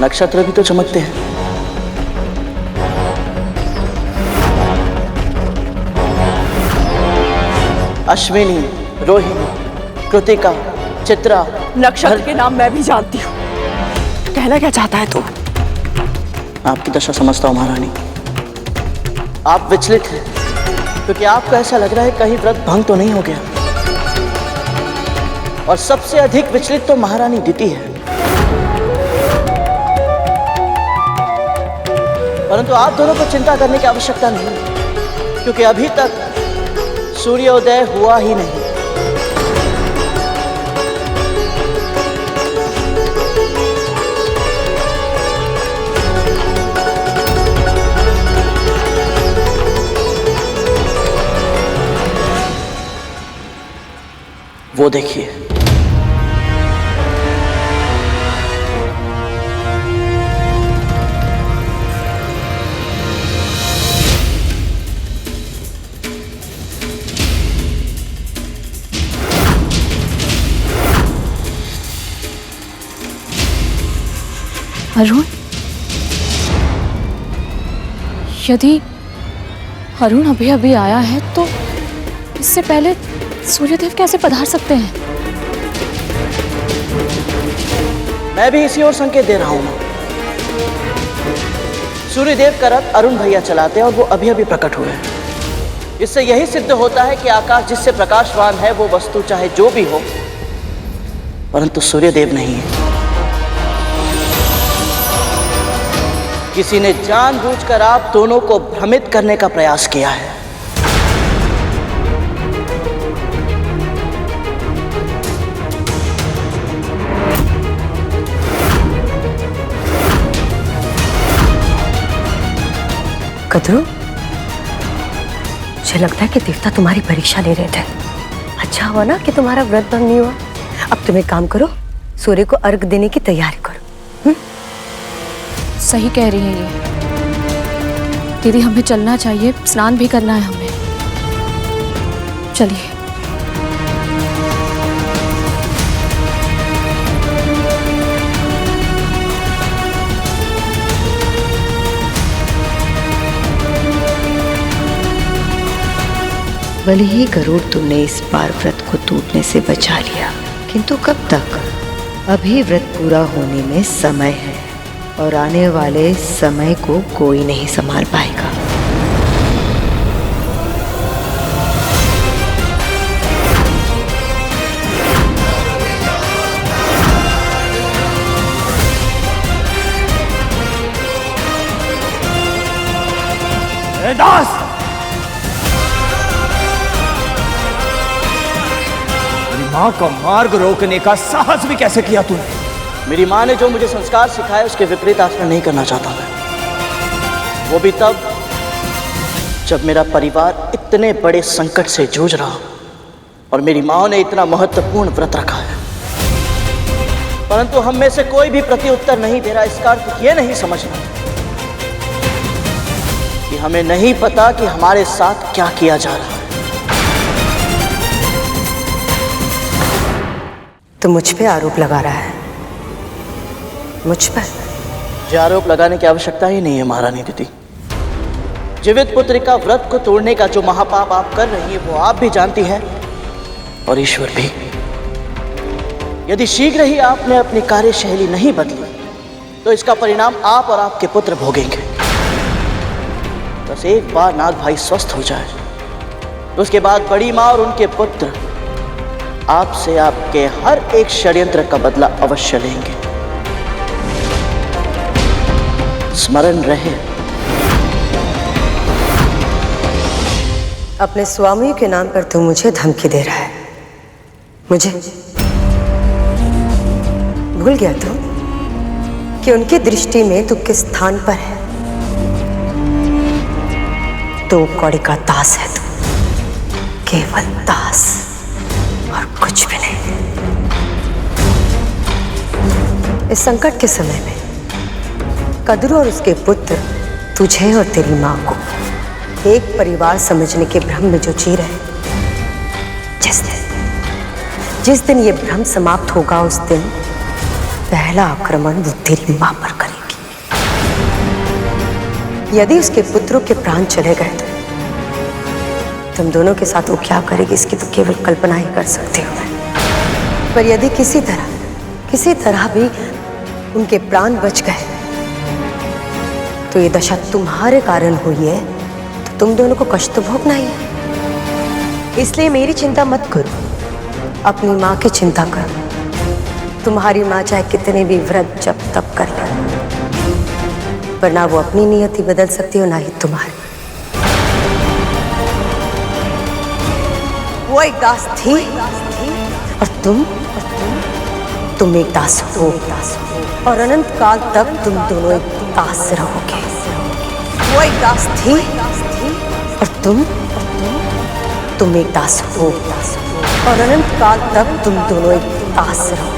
नक्षत्र भी तो चमकते हैं। अश्विनी, रोहिणी, कृतिका, चित्रा। नक्षत्र के नाम मैं भी जानती हूँ। कहना क्या चाहता है तू? आपकी दशा समझता हूँ महारानी। आप विचलित हैं क्योंकि आपको ऐसा लग रहा है कहीं व्रत भंग तो नहीं हो गया। और सबसे अधिक विचलित तो महारानी दिति है। परंतु आप दोनों को चिंता करने की आवश्यकता नहीं, क्योंकि अभी तक सूर्योदय हुआ ही नहीं। वो देखिए, अरुण, यदि अरुण अभी अभी आया है तो इससे पहले सूर्यदेव कैसे पधार सकते हैं? मैं भी इसी ओर संकेत दे रहा हूं मां। सूर्यदेव का रथ अरुण भैया चलाते हैं और वो अभी अभी प्रकट हुए हैं। इससे यही सिद्ध होता है कि आकाश जिससे प्रकाशवान है वो वस्तु चाहे जो भी हो, परंतु सूर्यदेव नहीं है। किसी ने जानबूझकर आप दोनों को भ्रमित करने का प्रयास किया है। कद्रू, मुझे लगता है कि देवता तुम्हारी परीक्षा ले रहे थे। अच्छा हुआ ना कि तुम्हारा व्रत भंग नहीं हुआ। अब तुम एक काम करो, सूर्य को अर्घ देने की तैयारी करो। सही कह रही है ये दीदी, हमें चलना चाहिए, स्नान भी करना है हमें। चलिए। भले ही गरुड़ तुमने इस बार व्रत को टूटने से बचा लिया, किंतु कब तक? अभी व्रत पूरा होने में समय है और आने वाले समय को कोई नहीं संभाल पाएगा। दास, मां का मार्ग रोकने का साहस भी कैसे किया तूने? मेरी माँ ने जो मुझे संस्कार सिखाए उसके विपरीत आचरण नहीं करना चाहता मैं। वो भी तब जब मेरा परिवार इतने बड़े संकट से जूझ रहा और मेरी माँ ने इतना महत्वपूर्ण व्रत रखा है, परंतु हम में से कोई भी प्रत्युत्तर नहीं दे रहा। इसका अर्थ ये नहीं समझना कि हमें नहीं पता कि हमारे साथ क्या किया जा रहा है। तो मुझ पे आरोप लगा रहा है, मुझ पर? मुझे आरोप लगाने की आवश्यकता ही नहीं है महारानी दीदी। जीवित पुत्र का व्रत को तोड़ने का जो महापाप आप कर रही हैं वो आप भी जानती हैं और ईश्वर भी। यदि शीघ्र ही आपने अपनी कार्यशैली नहीं बदली तो इसका परिणाम आप और आपके पुत्र भोगेंगे। बस एक बार नाग भाई स्वस्थ हो जाए तो उसके बाद बड़ी माँ और उनके पुत्र आपसे आपके हर एक षड्यंत्र का बदला अवश्य लेंगे। स्मरण रहे। अपने स्वामी के नाम पर तू मुझे धमकी दे रहा है। मुझे भूल गया तू कि उनकी दृष्टि में तू किस स्थान पर है? तो कौड़ी का दास है तू, केवल दास और कुछ भी नहीं। इस संकट के समय में कद्रू और उसके पुत्र तुझे और तेरी मां को एक परिवार समझने के भ्रम में जो जी रहे, जिस दिन ये भ्रम समाप्त होगा उस दिन पहला आक्रमण वो तेरी मां पर करेगी। यदि उसके पुत्रों के प्राण चले गए तो तुम दोनों के साथ वो क्या करेगी इसकी तो केवल कल्पना ही कर सकते हो। पर यदि किसी तरह भी उनके प्राण बच गए तो ये दशा तुम्हारे कारण हुई है, तो तुम दोनों को कष्ट तो भोगना ही है। इसलिए मेरी चिंता मत करो, अपनी माँ की चिंता करो। तुम्हारी माँ चाहे कितने भी व्रत जब तप कर ले, पर ना वो अपनी नियति बदल सकती हो ना ही तुम्हारी। वो एक दास थी और तुम एक दास हो, और अनंत काल तक तुम दोनों एक दास रहोगे। वो एक दास थी और तुम एक दास हो, और अनंत काल तक तुम दोनों एक दास रहोगे।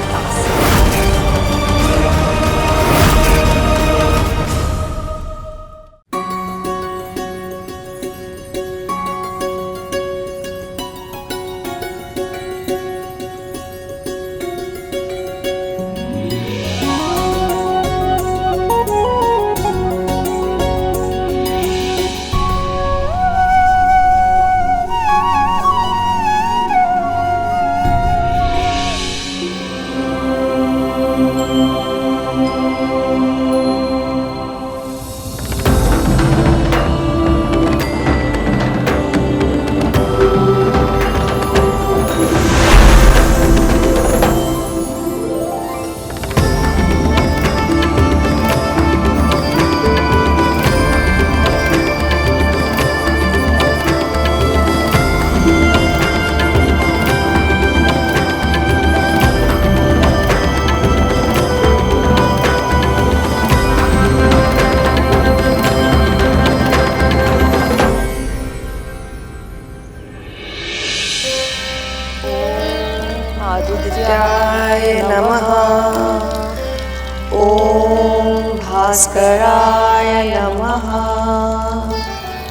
भास्कराय नमः।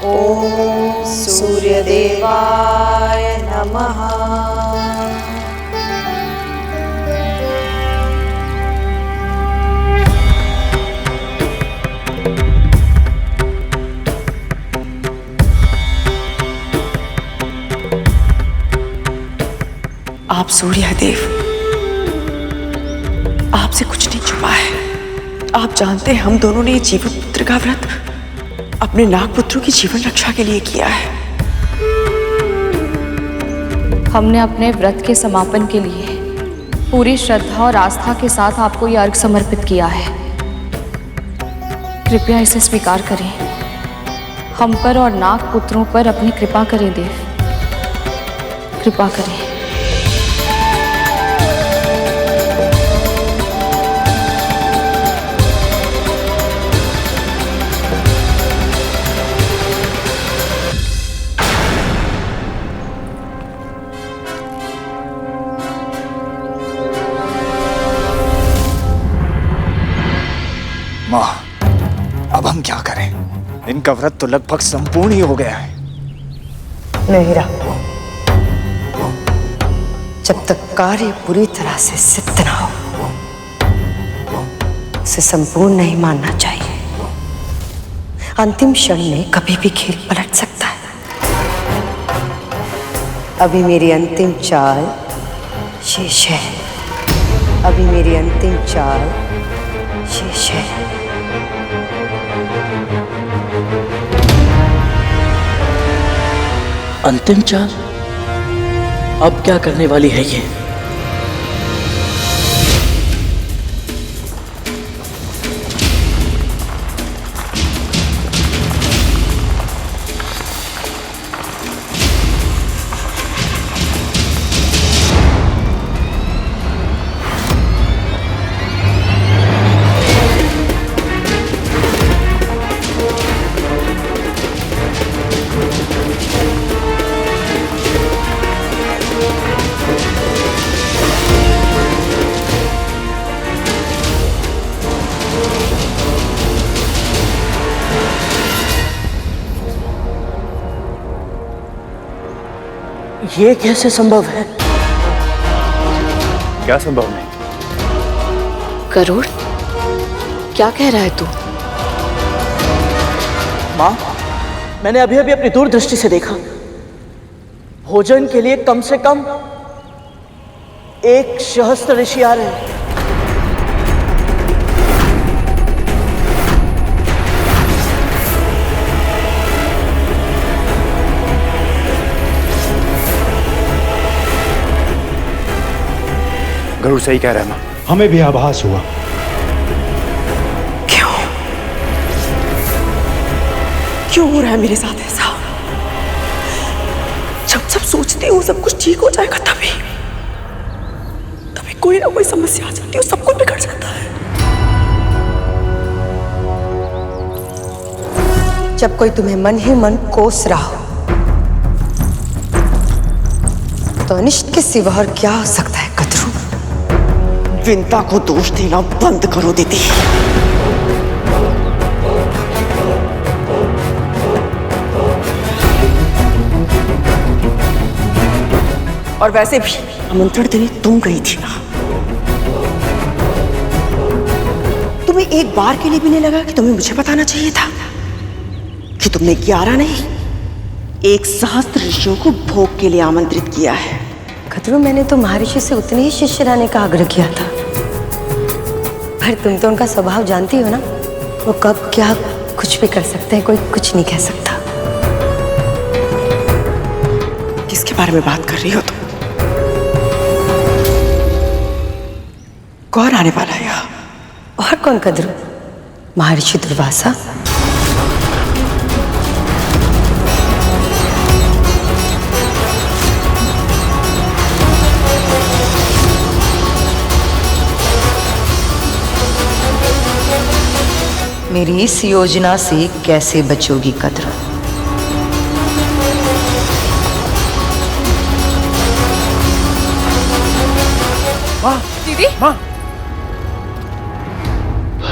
ओम सूर्यदेवाय नमः। आप सूर्यदेव, आपसे कुछ नहीं छुपा है। आप जानते हैं हम दोनों ने ये जीवन पुत्र का व्रत अपने नागपुत्रों की जीवन रक्षा के लिए किया है। हमने अपने व्रत के समापन के लिए पूरी श्रद्धा और आस्था के साथ आपको ये अर्घ समर्पित किया है। कृपया इसे स्वीकार करें। हम पर और नागपुत्रों पर अपनी कृपा करें देव, कृपा करें। माँ, अब हम क्या करें? इनका व्रत तो लगभग संपूर्ण ही हो गया है। नहीं रहा। जब तक कार्य पूरी तरह से सिद्ध ना हो, उसे संपूर्ण नहीं मानना चाहिए। अंतिम क्षण में कभी भी खेल पलट सकता है। अभी मेरी अंतिम चाल शेष है। अभी मेरी अंतिम चाल शेष है। अंतिम चाल? अब क्या करने वाली है ये? ये कैसे संभव है? क्या संभव नहीं? गरुड़, क्या कह रहा है तू? माँ, मैंने अभी अभी अपनी दूरदृष्टि से देखा। भोजन के लिए कम से कम 1 सहस्त्र ऋषि आ रहे हैं। गरुड़ सही कह रहा है माँ। हमें भी आभास हुआ। क्यों हो रहा है मेरे साथ ऐसा? जब सब सोचते हो सब कुछ ठीक हो जाएगा, तभी कोई ना कोई समस्या आ जाती है, सब कुछ बिगड़ जाता है। जब कोई तुम्हें मन ही मन कोस रहा हो, तो अनिष्ट के सिवा और क्या हो सकता है कद्रू? विंता को दोष देना बंद करो दीदी। और वैसे भी आमंत्रण देने तुम गई थी ना। तुम्हें एक बार के लिए भी नहीं लगा कि तुम्हें मुझे बताना चाहिए था कि तुमने 11 नहीं 1 सहस्त्र ऋषियों को भोग के लिए आमंत्रित किया है? कद्रू, मैंने तो महर्षि से उतने ही शिष्य लाने का आग्रह किया था, पर तुम तो उनका स्वभाव जानती हो ना। वो कब क्या कुछ भी कर सकते हैं, कोई कुछ नहीं कह सकता। किसके बारे में बात कर रही हो तुम? कौन आने वाला है यहाँ? और कौन कद्रू? महर्षि दुर्वासा। मेरी इस योजना से कैसे बचोगी कद्रू? माँ, दीदी, माँ,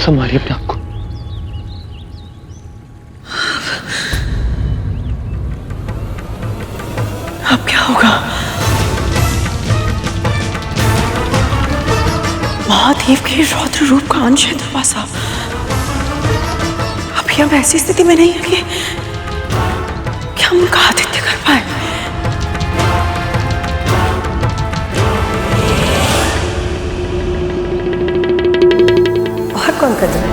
संभालिए अपने आप को। अब क्या होगा? महादेव के रौद्र रूप का अंश है दुर्वासा। अभी हम ऐसी स्थिति में नहीं है कि हम उनका आतिथ्य कर पाए। और कौन कर रहा है?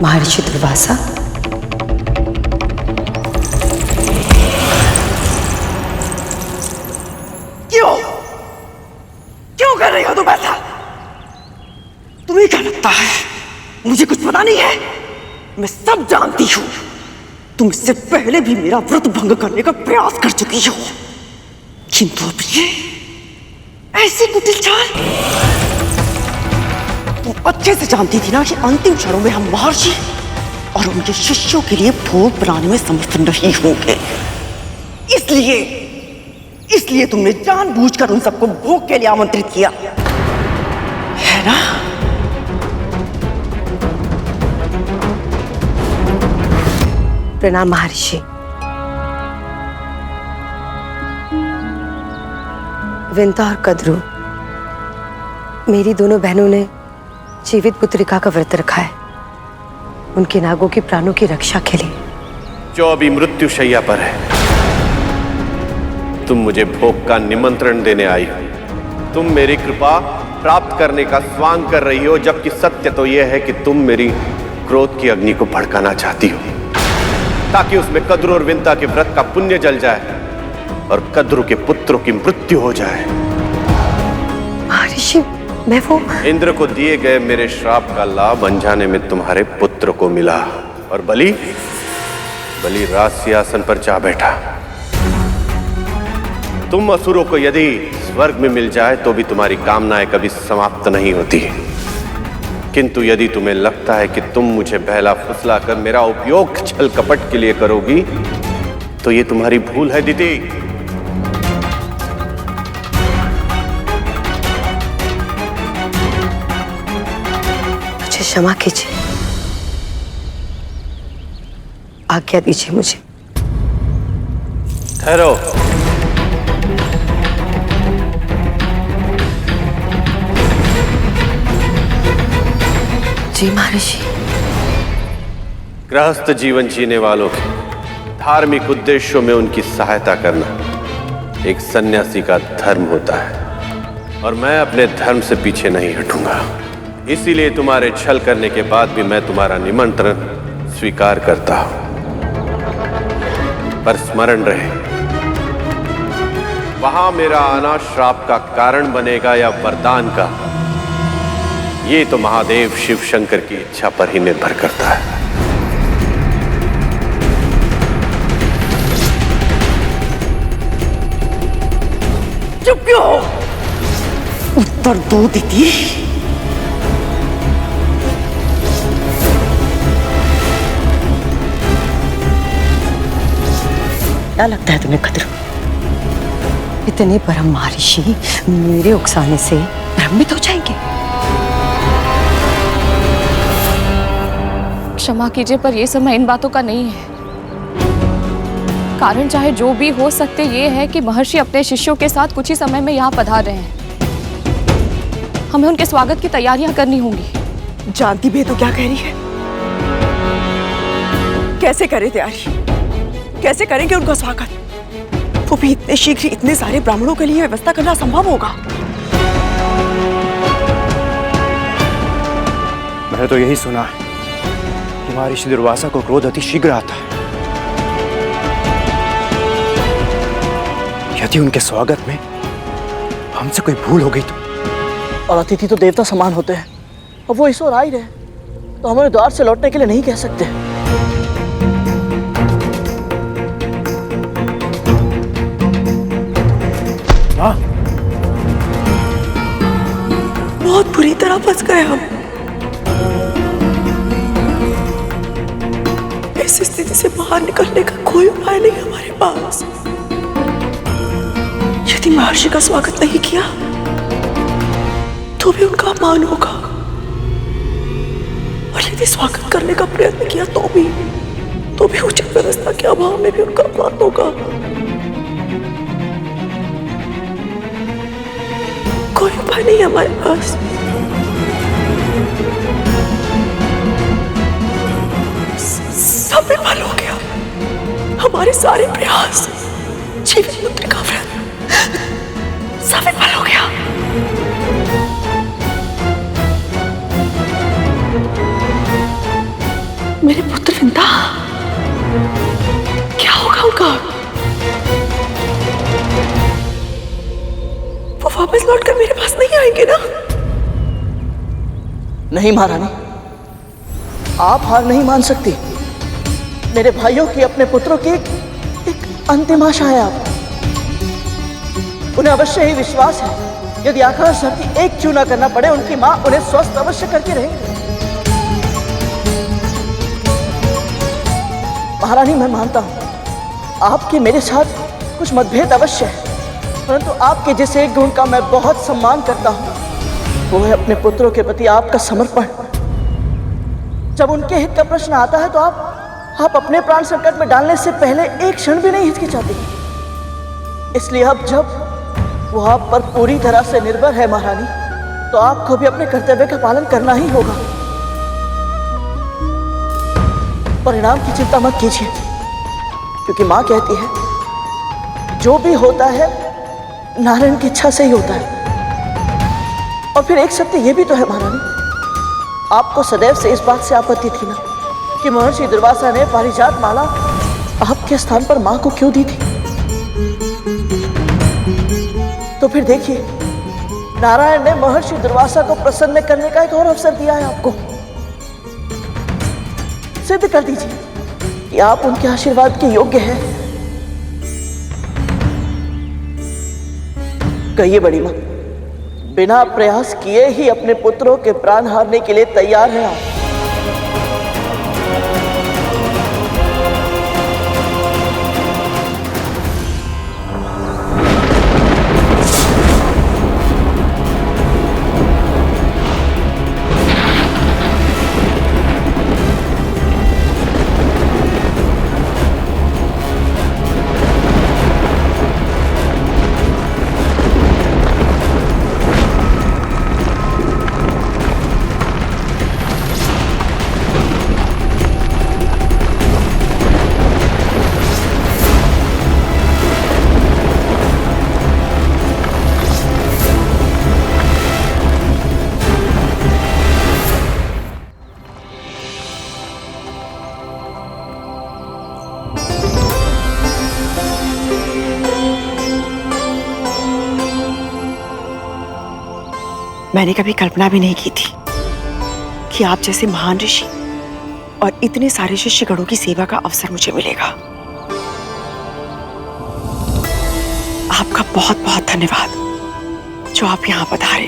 महर्षि दुर्वासा। क्यों कर रही हो तुम ऐसा? तुम्हें क्या लगता है मुझे कुछ पता नहीं है? मैं सब जानती हूँ। तुम इससे पहले भी मेरा व्रत भंग करने का प्रयास कर चुकी हो, किंतु अब ये ऐसी कुटिल चाल। तुम अच्छे से जानती थी ना कि अंतिम क्षणों में हम महर्षि और उनके शिष्यों के लिए भोग बनाने में समर्थ नहीं होंगे। इसलिए तुमने जानबूझकर उन सबको भोग के लिए आमंत्रित किया, है ना? प्रणाम महर्षि। विंता और कद्रू, मेरी दोनों बहनों ने जीवित पुत्रिका का व्रत रखा है, उनके नागों के प्राणों की रक्षा के लिए। जो अभी मृत्यु शैया पर है, तुम मुझे भोग का निमंत्रण देने आई हो। तुम मेरी कृपा प्राप्त करने का स्वांग कर रही हो, जबकि सत्य तो यह है कि तुम मेरी क्रोध की अग्नि को भड़काना चाहती हो, ताकि उसमें कद्रू और विंता के व्रत का पुण्य जल जाए और कद्रू के पुत्रों की मृत्यु हो जाए। महर्षि, मैं वो इंद्र को दिए गए मेरे श्राप का लाभ अनजाने में तुम्हारे पुत्र को मिला, और बलि राज सिंहासन पर जा बैठा। तुम असुरों को यदि स्वर्ग में मिल जाए तो भी तुम्हारी कामनाएं कभी समाप्त नहीं होती, किंतु यदि तुम्हें लगता है कि तुम मुझे बहला फुसला कर मेरा उपयोग छल कपट के लिए करोगी, तो ये तुम्हारी भूल है दीदी। मुझे क्षमा कीजिए, आज्ञा दीजिए मुझे। ठहरो। जी महर्षि। गृहस्थ जीवन जीने वालों के धार्मिक उद्देश्यों में उनकी सहायता करना एक सन्यासी का धर्म होता है, और मैं अपने धर्म से पीछे नहीं हटूंगा। इसीलिए तुम्हारे छल करने के बाद भी मैं तुम्हारा निमंत्रण स्वीकार करता हूं। पर स्मरण रहे, वहां मेरा आना श्राप का कारण बनेगा या वरदान का, ये तो महादेव शिव शंकर की इच्छा पर ही निर्भर करता है। चुप क्यों हो? उत्तर दो दीदी। क्या लगता है तुम्हें कद्रू? इतने परम महर्षि मेरे उकसाने से भ्रमित हो जाएंगे? क्षमा कीजिए, पर यह समय इन बातों का नहीं है। कारण चाहे जो भी हो, सत्य ये है कि महर्षि अपने शिष्यों के साथ कुछ ही समय में यहाँ पधार रहे हैं। हमें उनके स्वागत की तैयारियां करनी होंगी। जानती भी है तो क्या कह रही है? कैसे करें तैयारी? कैसे करेंगे उनका स्वागत? वो भी इतने शीघ्र इतने सारे ब्राह्मणों के लिए व्यवस्था करना संभव होगा? मैंने तो यही सुना है कि महर्षि दुर्वासा को क्रोध अति शीघ्र आता है। यदि उनके स्वागत में हमसे कोई भूल हो गई तो? और अतिथि तो देवता समान होते हैं, अब वो इस ओर आ ही रहे, तो हमें द्वार से लौटने के लिए नहीं कह सकते। बहुत बुरी तरह फंस गए हम। इस स्थिति से बाहर निकलने का कोई उपाय नहीं हमारे पास। यदि महर्षि का स्वागत नहीं किया तो भी उनका अपमान होगा, और यदि स्वागत करने का प्रयत्न किया तो भी उचित व्यवस्था के अभाव में भी उनका अपमान होगा। कोई उपाय नहीं है हमारे पास। सब विफल हो गया, हमारे सारे प्रयास, जीवित पुत्र का व्रत सब विफल हो गया। मेरे पुत्र विंदा, क्या होगा उनका? वो वापस लौटकर मेरे पास नहीं आएंगे ना? नहीं महारानी, आप हार नहीं मान सकती। मेरे भाइयों की, अपने पुत्रों की एक अंतिम आशा है आप। उन्हें अवश्य ही विश्वास है, यदि आकाश धरती एक चूना करना पड़े, उनकी मां उन्हें स्वस्थ अवश्य करके रहेगी। महारानी, मैं मानता हूं आपके मेरे साथ कुछ मतभेद अवश्य है, परंतु आपके जिस एक गुण का मैं बहुत सम्मान करता हूं, वो है अपने पुत्रों के प्रति आपका समर्पण। जब उनके हित का प्रश्न आता है तो आप अपने प्राण संकट में डालने से पहले एक क्षण भी नहीं हिचकिचाते। इसलिए अब जब वो आप पर पूरी तरह से निर्भर है महारानी, तो आपको भी अपने कर्तव्य का पालन करना ही होगा। परिणाम की चिंता मत कीजिए, क्योंकि मां कहती है जो भी होता है नारायण की इच्छा से ही होता है। और फिर एक सत्य ये भी तो है महारानी, आपको सदैव से इस बात से आपत्ति थी ना कि महर्षि दुर्वासा ने पारिजात माला आपके स्थान पर मां को क्यों दी थी। तो फिर देखिए, नारायण ने महर्षि दुर्वासा को प्रसन्न करने का एक और अवसर दिया है आपको। सिद्ध कर दीजिए कि आप उनके आशीर्वाद के योग्य हैं। कहिए बड़ी मां, बिना प्रयास किए ही अपने पुत्रों के प्राण हारने के लिए तैयार हैं आप? मैंने कभी कल्पना भी नहीं की थी कि आप जैसे महान ऋषि और इतने सारे शिष्यगणों की सेवा का अवसर मुझे मिलेगा। आपका बहुत बहुत धन्यवाद जो आप यहाँ पधारे।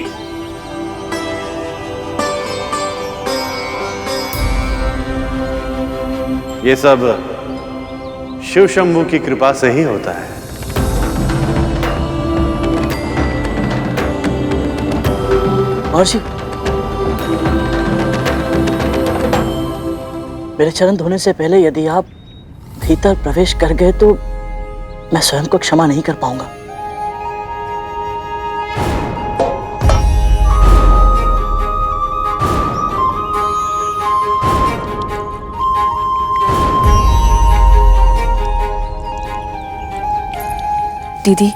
ये सब शिव शंभू की कृपा से ही होता है। महर्षि, मेरे चरण धोने से पहले यदि आप भीतर प्रवेश कर गए तो मैं स्वयं को क्षमा नहीं कर पाऊंगा। दीदी,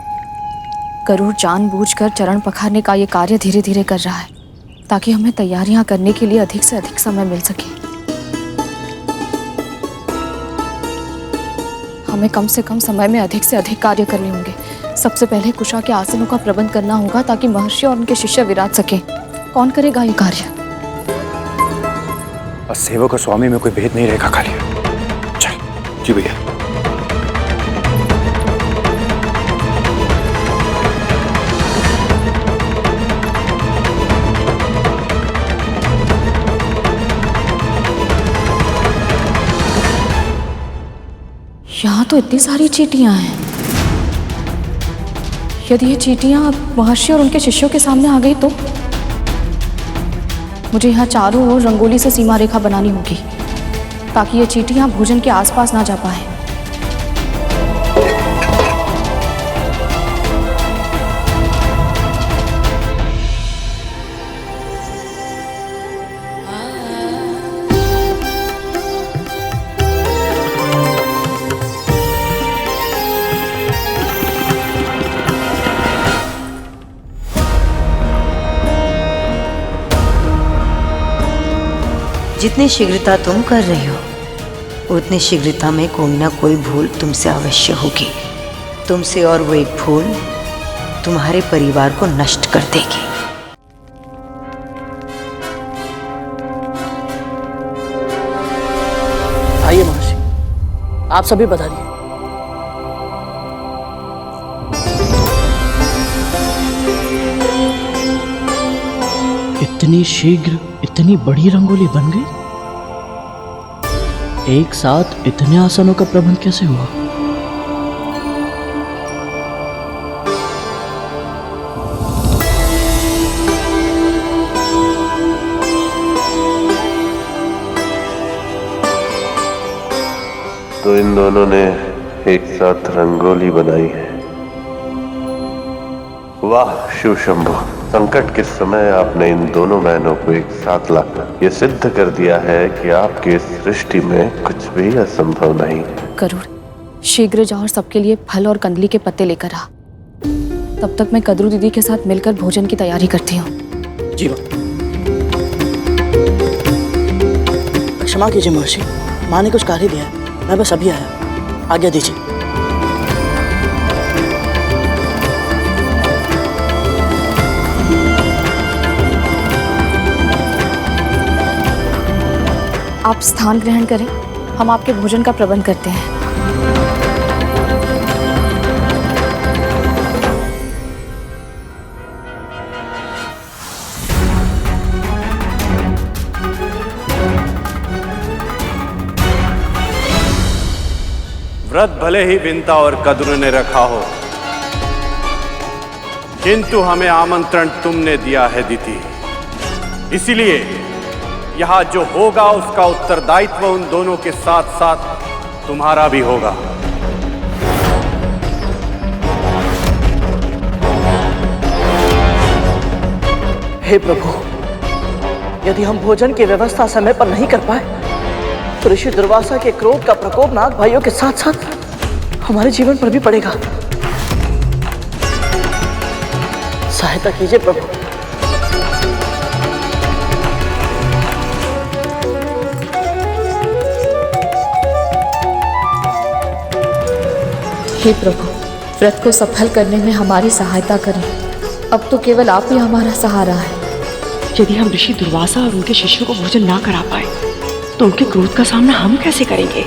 गरुड़ जानबूझकर चरण पखारने का ये कार्य धीरे धीरे कर रहा है ताकि हमें तैयारियां करने के लिए अधिक से अधिक समय मिल सके। हमें कम से कम समय में अधिक से अधिक कार्य करने होंगे। सबसे पहले कुशा के आसनों का प्रबंध करना होगा ताकि महर्षि और उनके शिष्य विराज सके। कौन करेगा ये कार्य? और सेवक और स्वामी में कोई भेद नहीं रहेगा खाली। चल जी भैया। यहाँ तो इतनी सारी चींटियां हैं। यदि ये चींटियां महर्षि और उनके शिष्यों के सामने आ गई तो मुझे यहाँ चारों ओर रंगोली से सीमा रेखा बनानी होगी ताकि ये चींटियां भोजन के आसपास ना जा पाए। जितनी शीघ्रता तुम कर रही हो उतनी शीघ्रता में कोई ना कोई भूल तुमसे अवश्य होगी। तुमसे और वो एक भूल तुम्हारे परिवार को नष्ट कर देगी। आइए महर्षि, आप सभी बताइए। इतनी शीघ्र इतनी बड़ी रंगोली बन गई? एक साथ इतने आसनों का प्रबंध कैसे हुआ? तो इन दोनों ने एक साथ रंगोली बनाई है। वाह शिव शंभु, संकट के समय आपने इन दोनों बहनों को एक साथ लाकर ये सिद्ध कर दिया है कि आपकी सृष्टि में कुछ भी असंभव नहीं। गरुड़, शीघ्र जाओ और सबके लिए फल और कंदली के पत्ते लेकर आ। तब तक मैं कद्रू दीदी के साथ मिलकर भोजन की तैयारी करती हूँ। जी माँ। क्षमा कीजिए महर्षि, माँ ने कुछ कार्य दिया है, मैं बस अभी आया, आज्ञा दीजिए। आप स्थान ग्रहण करें, हम आपके भोजन का प्रबंध करते हैं। व्रत भले ही विंता और कद्रू ने रखा हो, किंतु हमें आमंत्रण तुमने दिया है दीदी। इसीलिए यहां जो होगा उसका उत्तरदायित्व उन दोनों के साथ साथ तुम्हारा भी होगा। हे प्रभु, यदि हम भोजन की व्यवस्था समय पर नहीं कर पाए तो ऋषि दुर्वासा के क्रोध का प्रकोप नाग भाइयों के साथ साथ हमारे जीवन पर भी पड़ेगा। सहायता कीजिए प्रभु। हे प्रभु, व्रत को सफल करने में हमारी सहायता करें। अब तो केवल आप ही हमारा सहारा है। यदि हम ऋषि दुर्वासा और उनके शिष्यों को भोजन ना करा पाए तो उनके क्रोध का सामना हम कैसे करेंगे?